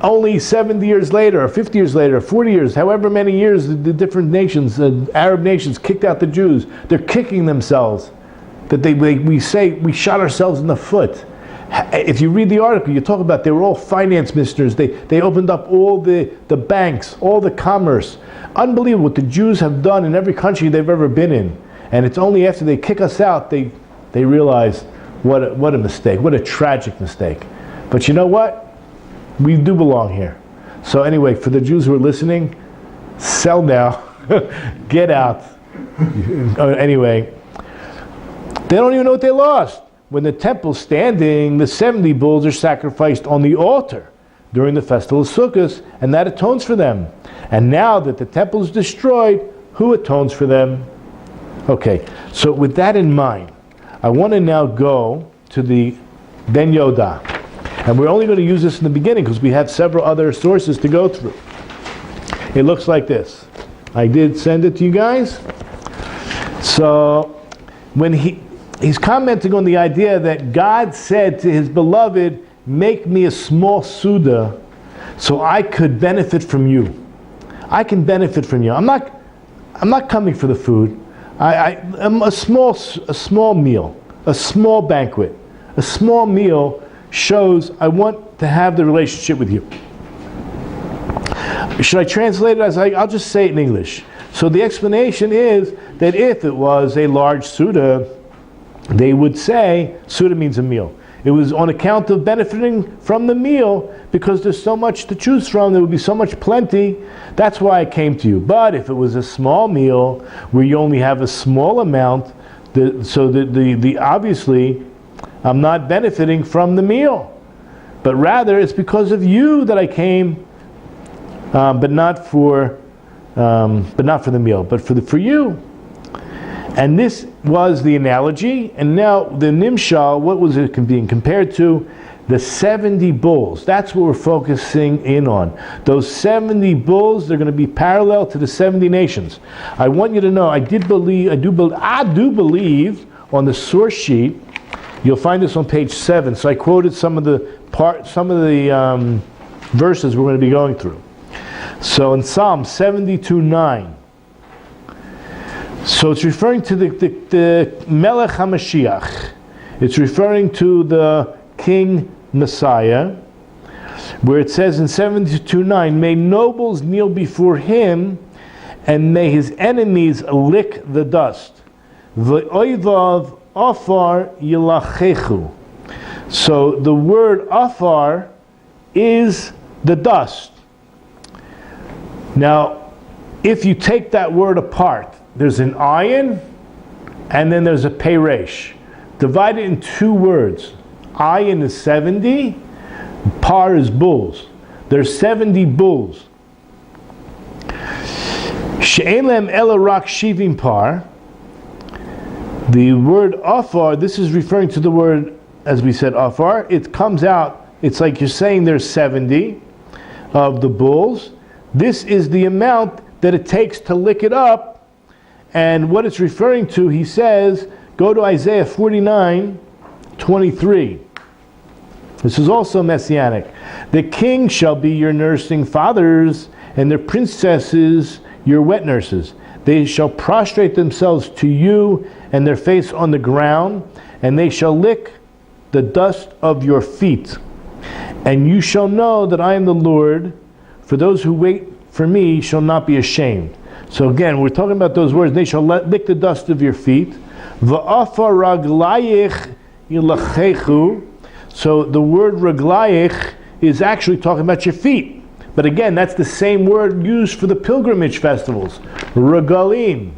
Only 70 years later, or 50 years later, 40 years, however many years the different nations, the Arab nations kicked out the Jews. They're kicking themselves. That we say we shot ourselves in the foot. If you read the article, you talk about they were all finance ministers. They opened up all the banks, all the commerce. Unbelievable what the Jews have done in every country they've ever been in. And it's only after they kick us out they realize what a mistake, what a tragic mistake. But you know what? We do belong here. So anyway, for the Jews who are listening, sell now, get out. Anyway, they don't even know what they lost. When the temple's standing, the 70 bulls are sacrificed on the altar during the festival of Sukkot, and that atones for them. And now that the temple is destroyed, who atones for them? Okay, so with that in mind, I want to now go to the Ben Yoda. And we're only going to use this in the beginning because we have several other sources to go through. It looks like this. I did send it to you guys. So when he's commenting on the idea that God said to his beloved, make me a small Suda so I could benefit from you. I can benefit from you. I'm not coming for the food. I'm a small meal, a small banquet, a small meal shows I want to have the relationship with you. Should I translate it as I'll just say it in English. So the explanation is that if it was a large Suda, they would say, Suda means a meal. It was on account of benefiting from the meal because there's so much to choose from, there would be so much plenty, that's why I came to you. But if it was a small meal where you only have a small amount, obviously I'm not benefiting from the meal, but rather it's because of you that I came, but not for the meal, but for you. And this was the analogy, and now the Nimshal, what was it being compared to? The 70 bulls. That's what we're focusing in on. Those 70 bulls, they're going to be parallel to the 70 nations. I want you to know, I do believe on the source sheet. You'll find this on page 7. So I quoted some of the verses we're going to be going through. So in Psalm 72:9. So it's referring to the Melech HaMashiach. It's referring to the King Messiah, where it says in 72:9, may nobles kneel before him, and may his enemies lick the dust. V'oivav afar yilachechu. So the word afar is the dust. Now, if you take that word apart, there's an ayin, and then there's a peresh. Divided in two words. Ayin is 70, par is bulls. There's 70 bulls. She'en lehem ela rak shivim par. The word afar, this is referring to the word, as we said, afar. It comes out, it's like you're saying there's 70 of the bulls. This is the amount that it takes to lick it up. And what it's referring to, he says, go to Isaiah 49:23. This is also messianic. The king shall be your nursing fathers, and their princesses your wet nurses. They shall prostrate themselves to you, and their face on the ground, and they shall lick the dust of your feet. And you shall know that I am the Lord, for those who wait for me shall not be ashamed. So again, we're talking about those words. They shall lick the dust of your feet. Va'afar raglayich yilachechu. So the word raglayich is actually talking about your feet. But again, that's the same word used for the pilgrimage festivals, regalim.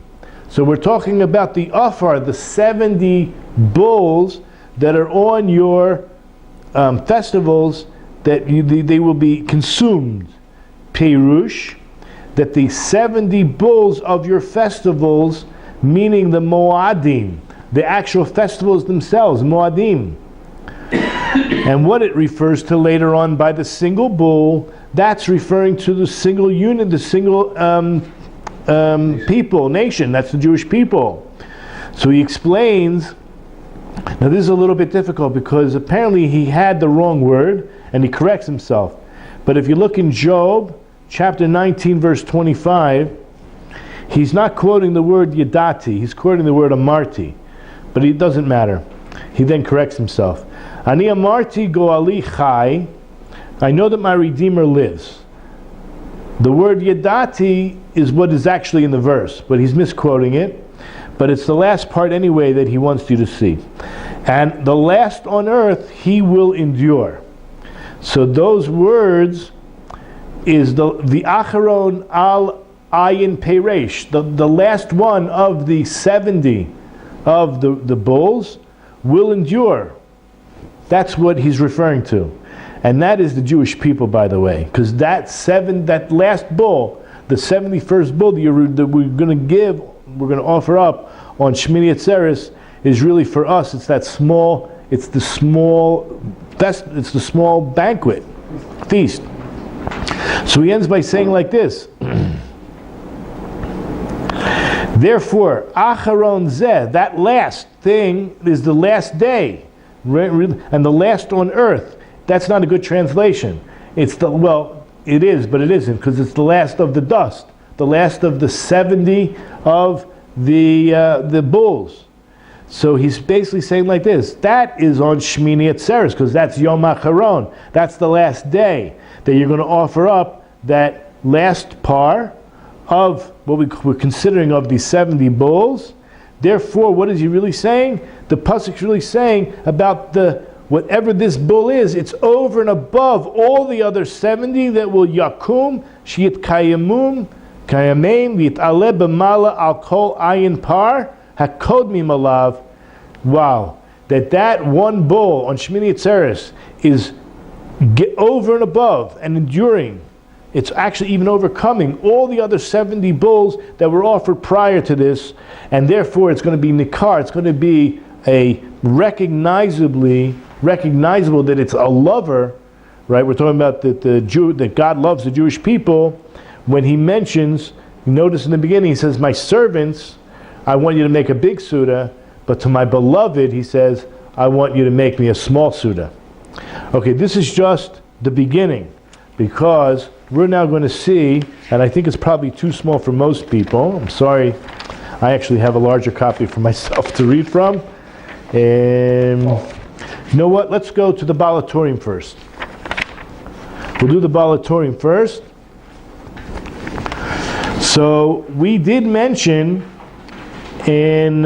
So we're talking about the afar, the 70 bulls that are on your festivals, that they will be consumed. Perush, that the 70 bulls of your festivals, meaning the Moadim, the actual festivals themselves, Moadim. And what it refers to later on by the single bull, that's referring to the single unit, the single people, nation, that's the Jewish people. So he explains, now this is a little bit difficult because apparently he had the wrong word and he corrects himself. But if you look in Job, chapter 19, verse 25, he's not quoting the word yadati, he's quoting the word amarti. But it doesn't matter. He then corrects himself. Ani amarti goali chai, I know that my Redeemer lives. The word yadati is what is actually in the verse, but he's misquoting it. But it's the last part anyway that he wants you to see. And the last on earth he will endure. So those words is the acharon al ayin peresh, the last one of the 70 of the bulls will endure. That's what he's referring to. And that is the Jewish people, by the way, because that last bull, the 71st bull that we're going to offer up on Shmini Atzeres, is really for us. It's the small banquet feast. So he ends by saying like this. Therefore, Acharon Zeh, that last thing is the last day, and the last on earth. That's not a good translation. It is, but it isn't, because it's the last of the dust, the last of the 70 of the bulls. So he's basically saying like this, that is on Shmini Atzeres, because that's Yom HaCharon. That's the last day that you're going to offer up that last par of what we're considering of the 70 bulls. Therefore, what is he really saying? The Pesach is really saying about whatever this bull is, it's over and above all the other 70 that will yakum, shiit kayamim, v'it ale b'mala al kol ayin par, hakodmim alav. Wow, that one bull on Shmini Atzeres is over and above and enduring. It's actually even overcoming all the other 70 bulls that were offered prior to this, and therefore it's going to be nikar, it's going to be a recognizable that it's a lover, right? We're talking about that God loves the Jewish people. When he mentions, notice in the beginning, he says, my servants, I want you to make a big Suda, but to my beloved, he says, I want you to make me a small Suda. Okay, this is just the beginning, because we're now going to see, and I think it's probably too small for most people. I'm sorry, I actually have a larger copy for myself to read from. You know what? Let's go to the Balatorium first. We'll do the Balatorium first. So we did mention in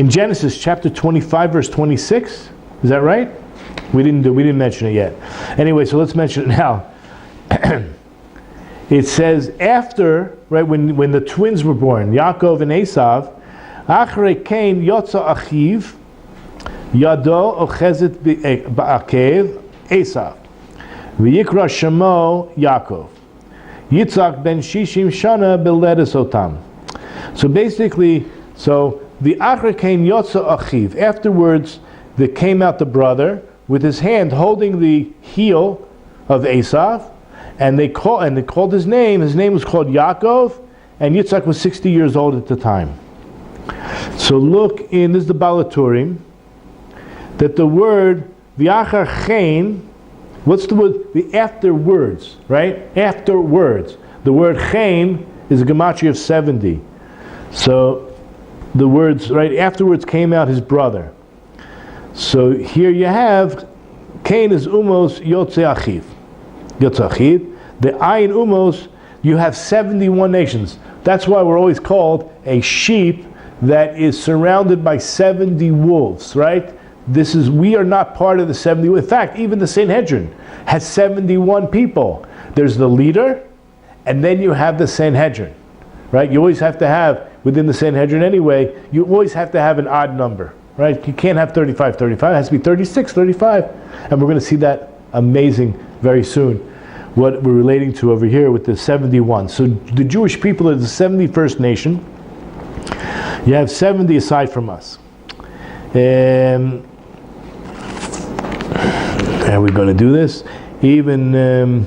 Genesis chapter 25, verse 26. Is that right? We didn't mention it yet. Anyway, so let's mention it now. It says after, right, when the twins were born, Yaakov and Esav, Achrei Cain yotza achiv, yado ochezet ba'akev Esav, v'yikra shemo Yaakov. Yitzhak ben Shishim Shana Beledes Otam. So basically, the Achar came Yotza Achiv. Afterwards, there came out the brother with his hand holding the heel of Esav, and they called his name. His name was called Yaakov, and Yitzhak was 60 years old at the time. So look in, this is the Balaturim, that the word V'achar chen, what's the word? The afterwards, right? Afterwards. The word chen is a gematria of 70. So the words, right, afterwards came out his brother. So here you have, Cain is umos yotze achiv. Yotze achiv. The ayin umos, you have 71 nations. That's why we're always called a sheep that is surrounded by 70 wolves, right? We are not part of the 70. In fact, even the Sanhedrin has 71 people. There's the leader, and then you have the Sanhedrin, right? You always have to have, within the Sanhedrin anyway, you always have to have an odd number, right? You can't have 35. It has to be 36, 35. And we're going to see that amazing very soon, what we're relating to over here with the 71. So the Jewish people are the 71st nation. You have 70 aside from us. How are we going to do this? Even the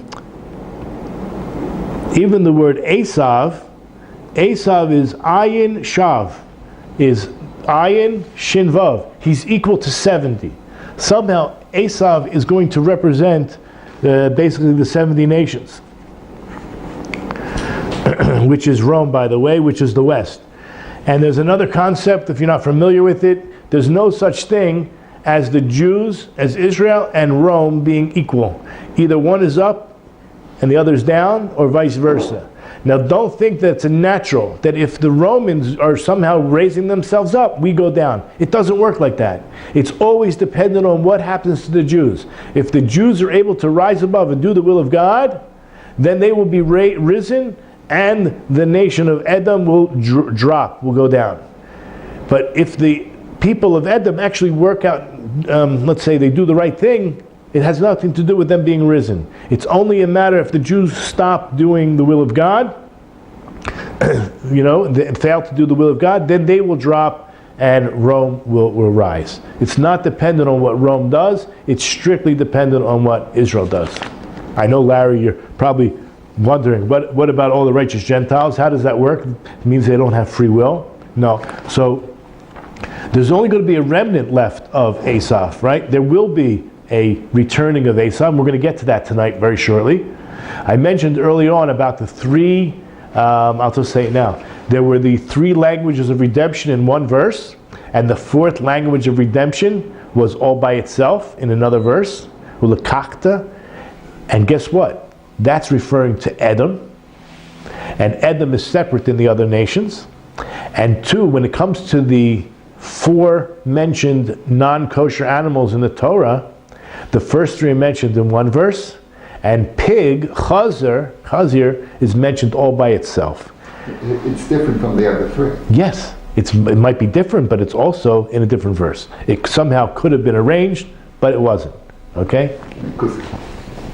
word Esav is Ayin Shav, is Ayin Shin Vav. He's equal to 70. Somehow Esav is going to represent basically the 70 nations, which is Rome, by the way, which is the West. And there's another concept, if you're not familiar with it, there's no such thing as the Jews, as Israel and Rome being equal. Either one is up and the other is down, or vice versa. Now don't think that it's a natural, that if the Romans are somehow raising themselves up, we go down. It doesn't work like that. It's always dependent on what happens to the Jews. If the Jews are able to rise above and do the will of God, then they will be risen, and the nation of Edom will drop, will go down. But if the people of Edom actually work out, let's say they do the right thing, it has nothing to do with them being risen. It's only a matter if the Jews stop doing the will of God, they fail to do the will of God, then they will drop and Rome will rise. It's not dependent on what Rome does, it's strictly dependent on what Israel does. I know, Larry, you're probably wondering, what about all the righteous Gentiles? How does that work? It means they don't have free will? No. So there's only going to be a remnant left of Esav, right? There will be a returning of Esav. We're going to get to that tonight very shortly. I mentioned early on about the three, I'll just say it now. There were the three languages of redemption in one verse, and the fourth language of redemption was all by itself in another verse, ulekachta. And guess what? That's referring to Edom. And Edom is separate than the other nations. And two, when it comes to the four mentioned non-kosher animals in the Torah, the first three are mentioned in one verse, and pig, chazir, is mentioned all by itself. It's different from the other three. Yes, it might be different, but it's also in a different verse. It somehow could have been arranged, but it wasn't. Okay? Because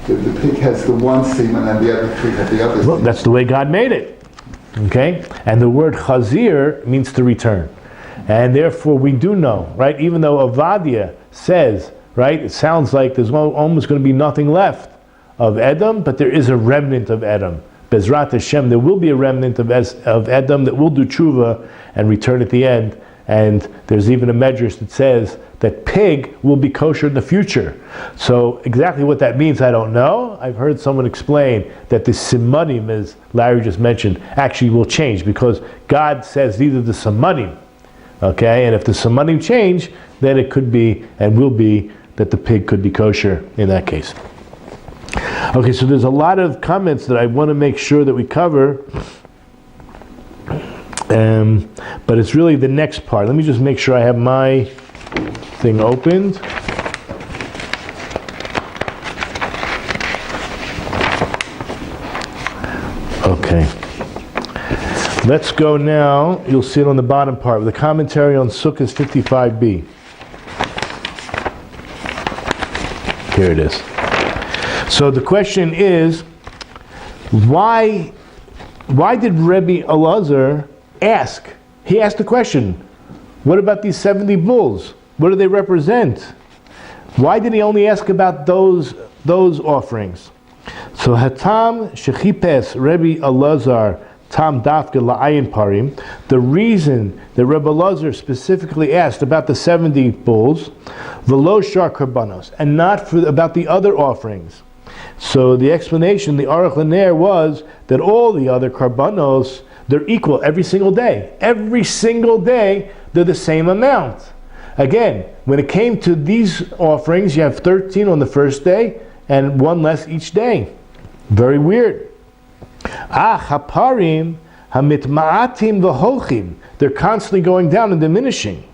the pig has the one semen and the other three have the other semen. That's the way God made it. Okay? And the word chazir means to return. And therefore we do know, right? Even though Avadia says, right, it sounds like there's almost going to be nothing left of Edom, but there is a remnant of Edom. Bezrat Hashem, there will be a remnant of Edom that will do tshuva and return at the end. And there's even a medrash that says that pig will be kosher in the future. So exactly what that means, I don't know. I've heard someone explain that the simanim, as Larry just mentioned, actually will change because God says these are the simanim. Okay, and if the simanim change, then it could be and will be that the pig could be kosher in that case. Okay, so there's a lot of comments that I want to make sure that we cover. But it's really the next part. Let me just make sure I have my thing opened. Okay. Let's go now. You'll see it on the bottom part with the commentary on Sukkot 55b. Here it is. So the question is, Why did Rabbi Elazar ask? He asked the question, what about these 70 bulls? What do they represent? Why did he only ask about those offerings? So Hatam Shechipes Rabbi Elazar Tam Dafka La'ayin Parim, the reason that Rabbi Elazar specifically asked about the 70 bulls, V'lo Shar Karbanos, and not about the other offerings. So the explanation, the Aruch LaNer, was that all the other Karbanos, they're equal every single day. Every single day, they're the same amount. Again, when it came to these offerings, you have 13 on the first day, and one less each day. Very weird. Haparim hamitma'atim v'holchim. They're constantly going down and diminishing.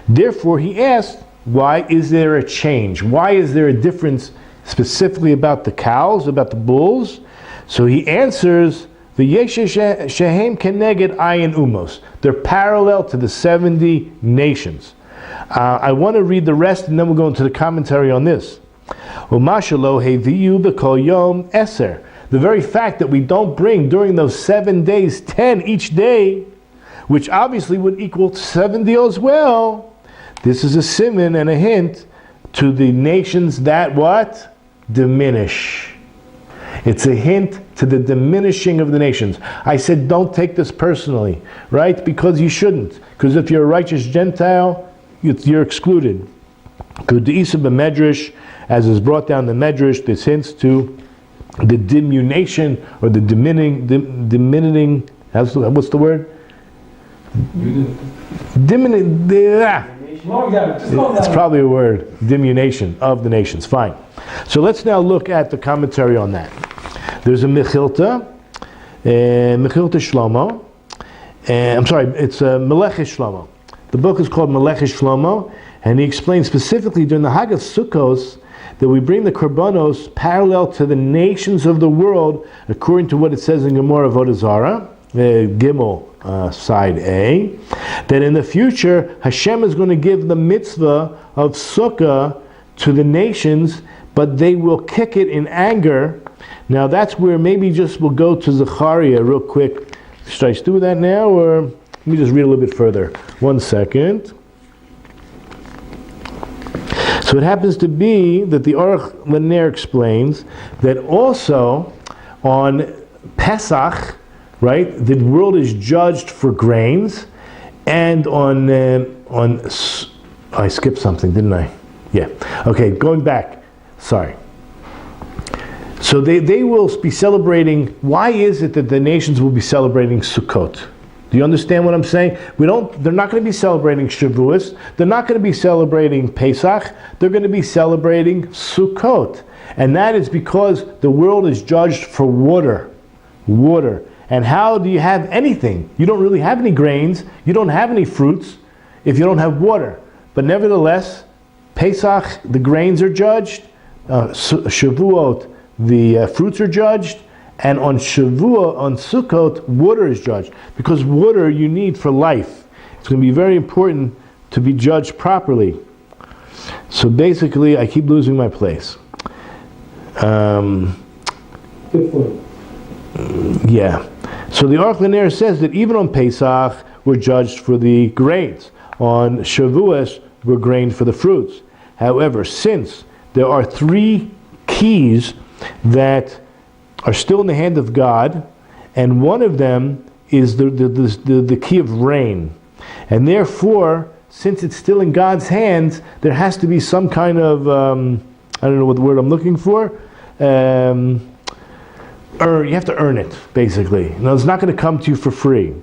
Therefore, he asked, why is there a change? Why is there a difference specifically about the cows, about the bulls? So he answers, v'yeshesh shehem keneged ayin umos. They're parallel to the 70 nations. I want to read the rest, and then we'll go into the commentary on this. Umashalo heviyu b'kol yom eser. The very fact that we don't bring during those 7 days 10 each day, which obviously would equal 70 as well, this is a siman and a hint to the nations that what? Diminish. It's a hint to the diminishing of the nations. I said don't take this personally, right? Because you shouldn't. Because if you're a righteous Gentile, you're excluded. Good to Isa b'medrash, as is brought down the medrash, this hints to the diminution or the diminishing. What's the word? It's probably a word. Diminution of the nations. Fine. So let's now look at the commentary on that. There's a Mechilta Shlomo. I'm sorry, it's a Meleches Shlomo. The book is called Meleches Shlomo, and he explains specifically during the Hag of Sukkot that we bring the Korbanos parallel to the nations of the world, according to what it says in Gemara Avodah Zarah, Gimel, side A, that in the future Hashem is going to give the mitzvah of Sukkah to the nations, but they will kick it in anger. Now that's where maybe just we'll go to Zechariah real quick. Should I do that now, or let me just read a little bit further. 1 second. So it happens to be that the Aruch LaNer explains that also on Pesach, right, the world is judged for grains, and on I skipped something, didn't I? Yeah. Okay, going back. Sorry. So they will be celebrating. Why is it that the nations will be celebrating Sukkot? Do you understand what I'm saying? They're not going to be celebrating Shavuos. They're not going to be celebrating Pesach. They're going to be celebrating Sukkot. And that is because the world is judged for water. Water. And how do you have anything? You don't really have any grains. You don't have any fruits if you don't have water. But nevertheless, Pesach, the grains are judged. Shavuot, the fruits are judged. And on Shavuot, on Sukkot, water is judged. Because water you need for life. It's going to be very important to be judged properly. So basically, I keep losing my place. Yeah. So the Aruch LaNer says that even on Pesach, we're judged for the grains. On Shavuos, we're grained for the fruits. However, since there are 3 keys that are still in the hand of God, and one of them is the key of rain. And therefore, since it's still in God's hands, there has to be some kind of, I don't know what the word I'm looking for, you have to earn it, basically. Now, it's not going to come to you for free.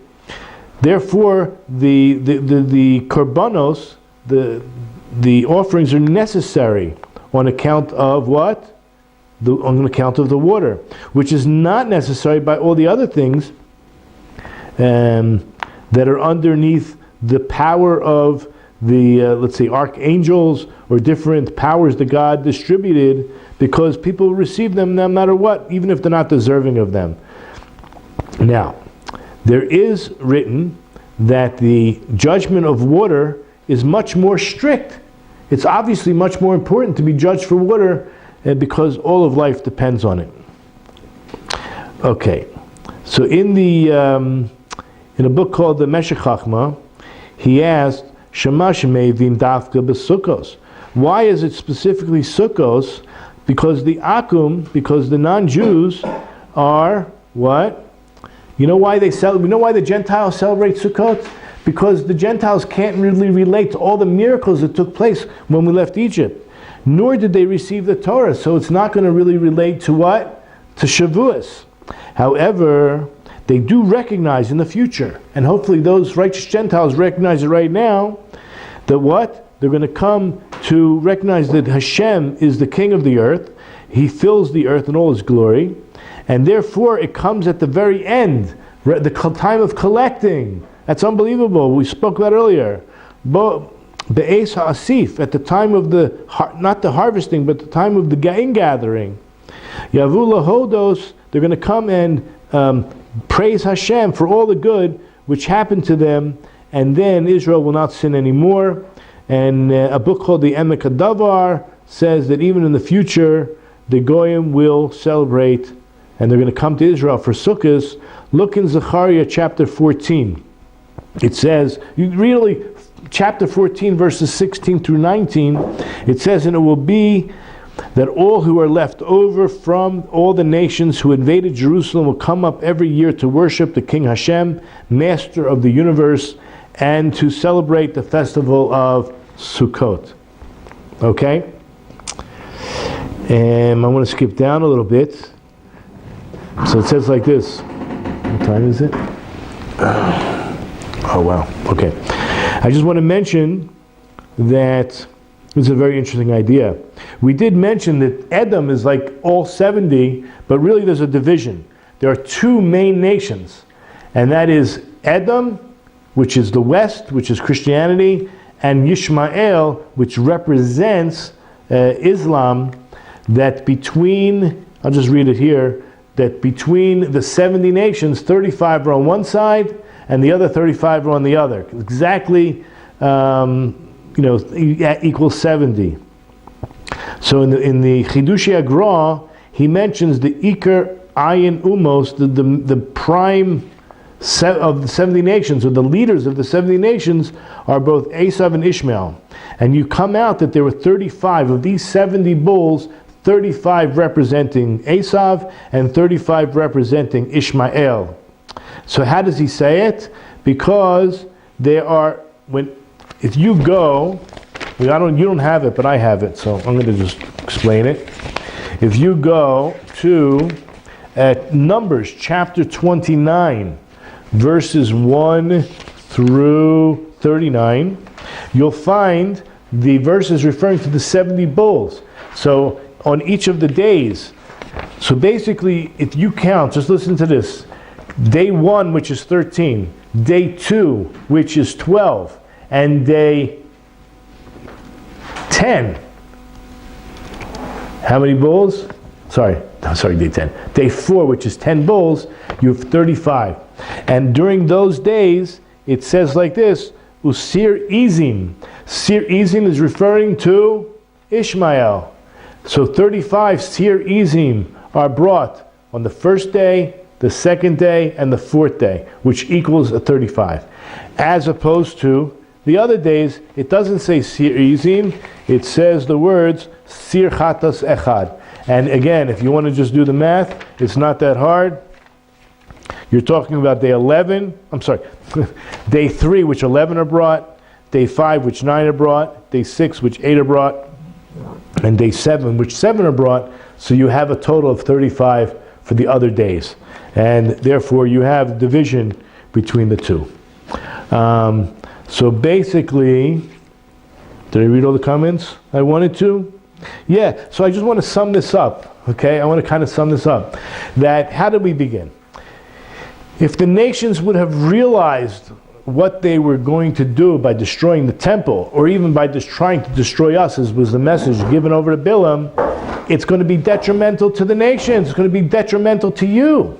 Therefore, the korbanos, the offerings are necessary on account of what? On account of the water, which is not necessary by all the other things that are underneath the power of the, let's say, archangels or different powers that God distributed, because people receive them no matter what, even if they're not deserving of them. Now, there is written that the judgment of water is much more strict. It's obviously much more important to be judged for water because all of life depends on it. Okay, so in a book called the Meshech Chachma, he asked, Shamash mevin dafka b'sukkos. Why is it specifically Sukkos? Because the non-Jews are what? You know why the Gentiles celebrate Sukkot? Because the Gentiles can't really relate to all the miracles that took place when we left Egypt. Nor did they receive the Torah, so it's not going to really relate to what? To Shavuos. However, they do recognize in the future, and hopefully those righteous Gentiles recognize it right now, that what? They're going to come to recognize that Hashem is the king of the earth. He fills the earth in all his glory. And therefore it comes at the very end, the time of collecting. That's unbelievable. We spoke about earlier. Be'ez ha'asif, at the time of not the harvesting, but the time of the ingathering. Yavu lahodos, they're going to come and praise Hashem for all the good which happened to them, and then Israel will not sin anymore. And a book called the Emek HaDavar says that even in the future, the Goyim will celebrate, and they're going to come to Israel for Sukkot. Look in Zechariah chapter 14. It says, chapter 14 verses 16 through 19, it says, and it will be that all who are left over from all the nations who invaded Jerusalem will come up every year to worship the King Hashem, Master of the universe, and to celebrate the festival of Sukkot. Okay? And I want to skip down a little bit. So it says like this. What time is it? Oh wow. Okay. I just want to mention that this is a very interesting idea. We did mention that Edom is like all 70, but really there's a division. There are two main nations, and that is Edom, which is the West, which is Christianity, and Yishmael, which represents Islam, that between, I'll just read it here, that between the 70 nations, 35 are on one side, and the other 35 are on the other. Exactly, equals 70. So in the Chidushei Agra, he mentions the Iker Ayin Umos, the prime of the 70 nations, or the leaders of the 70 nations, are both Esav and Ishmael. And you come out that there were 35 of these 70 bulls, 35 representing Esav and 35 representing Ishmael. So how does he say it? Because there are, if you go, you don't have it, but I have it, so I'm going to just explain it. If you go to Numbers chapter 29, verses 1 through 39, you'll find the verses referring to the 70 bulls. So on each of the days, so basically if you count, just listen to this, day 1, which is 13, day 2, which is 12, and day 10. How many bulls? Sorry, day 10. Day 4, which is 10 bulls, you have 35. And during those days, it says like this, Usir Izim. Sir Izim is referring to Ishmael. So 35 Sir Izim are brought on the first day, the second day, and the fourth day, which equals a 35. As opposed to the other days, it doesn't say Sir Izim, it says the words Sir Chatas Echad. And again, if you want to just do the math, it's not that hard. You're talking about day 11, day 3, which 11 are brought, day 5, which 9 are brought, day 6, which 8 are brought, and day 7, which 7 are brought. So you have a total of 35 for the other days. And therefore you have division between the two. So basically, did I read all the comments I wanted to? Yeah, so I just want to sum this up, okay? I want to kind of sum this up. That, how did we begin? If the nations would have realized what they were going to do by destroying the temple, or even by just trying to destroy us, as was the message given over to Bilaam, it's going to be detrimental to the nations. It's going to be detrimental to you.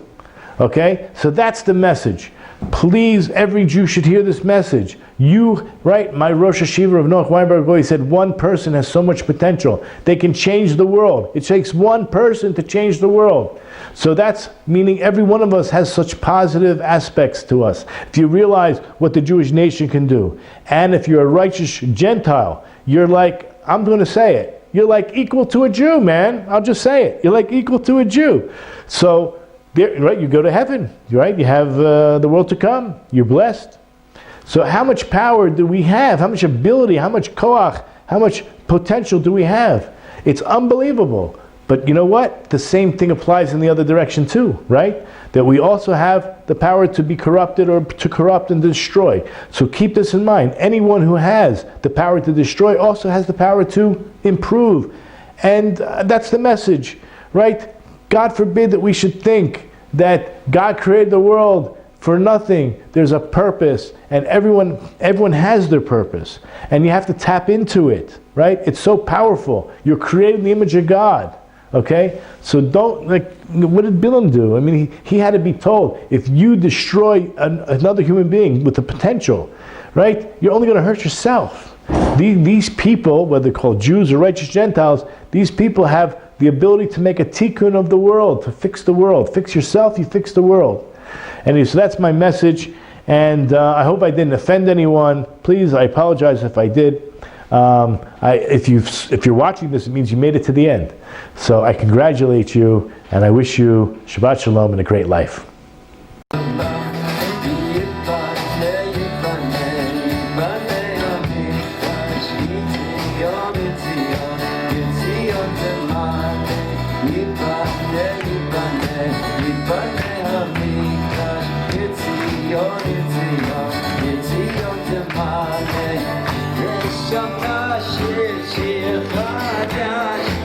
Okay? So that's the message. Please, every Jew should hear this message. You, right, my Rosh Hashiva of Noach Weinberg, he said one person has so much potential. They can change the world. It takes one person to change the world. So that's meaning every one of us has such positive aspects to us. If you realize what the Jewish nation can do, and if you're a righteous Gentile, you're like, I'm going to say it, you're like equal to a Jew, man. I'll just say it. You're like equal to a Jew. So, right, you go to heaven, right? You have the world to come. You're blessed. So how much power do we have? How much ability, how much koach, how much potential do we have? It's unbelievable. But you know what? The same thing applies in the other direction too, right? That we also have the power to be corrupted or to corrupt and destroy. So keep this in mind. Anyone who has the power to destroy also has the power to improve. And that's the message, right? God forbid that we should think that God created the world for nothing. There's a purpose, and everyone has their purpose, and you have to tap into it, right? It's so powerful. You're created in the image of God, okay? So don't, like, what did Bilaam do? I mean, he had to be told, if you destroy another human being with the potential, right, you're only going to hurt yourself. These people, whether they're called Jews or righteous Gentiles, these people have the ability to make a tikkun of the world, to fix the world. Fix yourself, you fix the world. Anyway, so that's my message, and I hope I didn't offend anyone. Please, I apologize if I did. If you're watching this, it means you made it to the end. So I congratulate you, and I wish you Shabbat Shalom and a great life.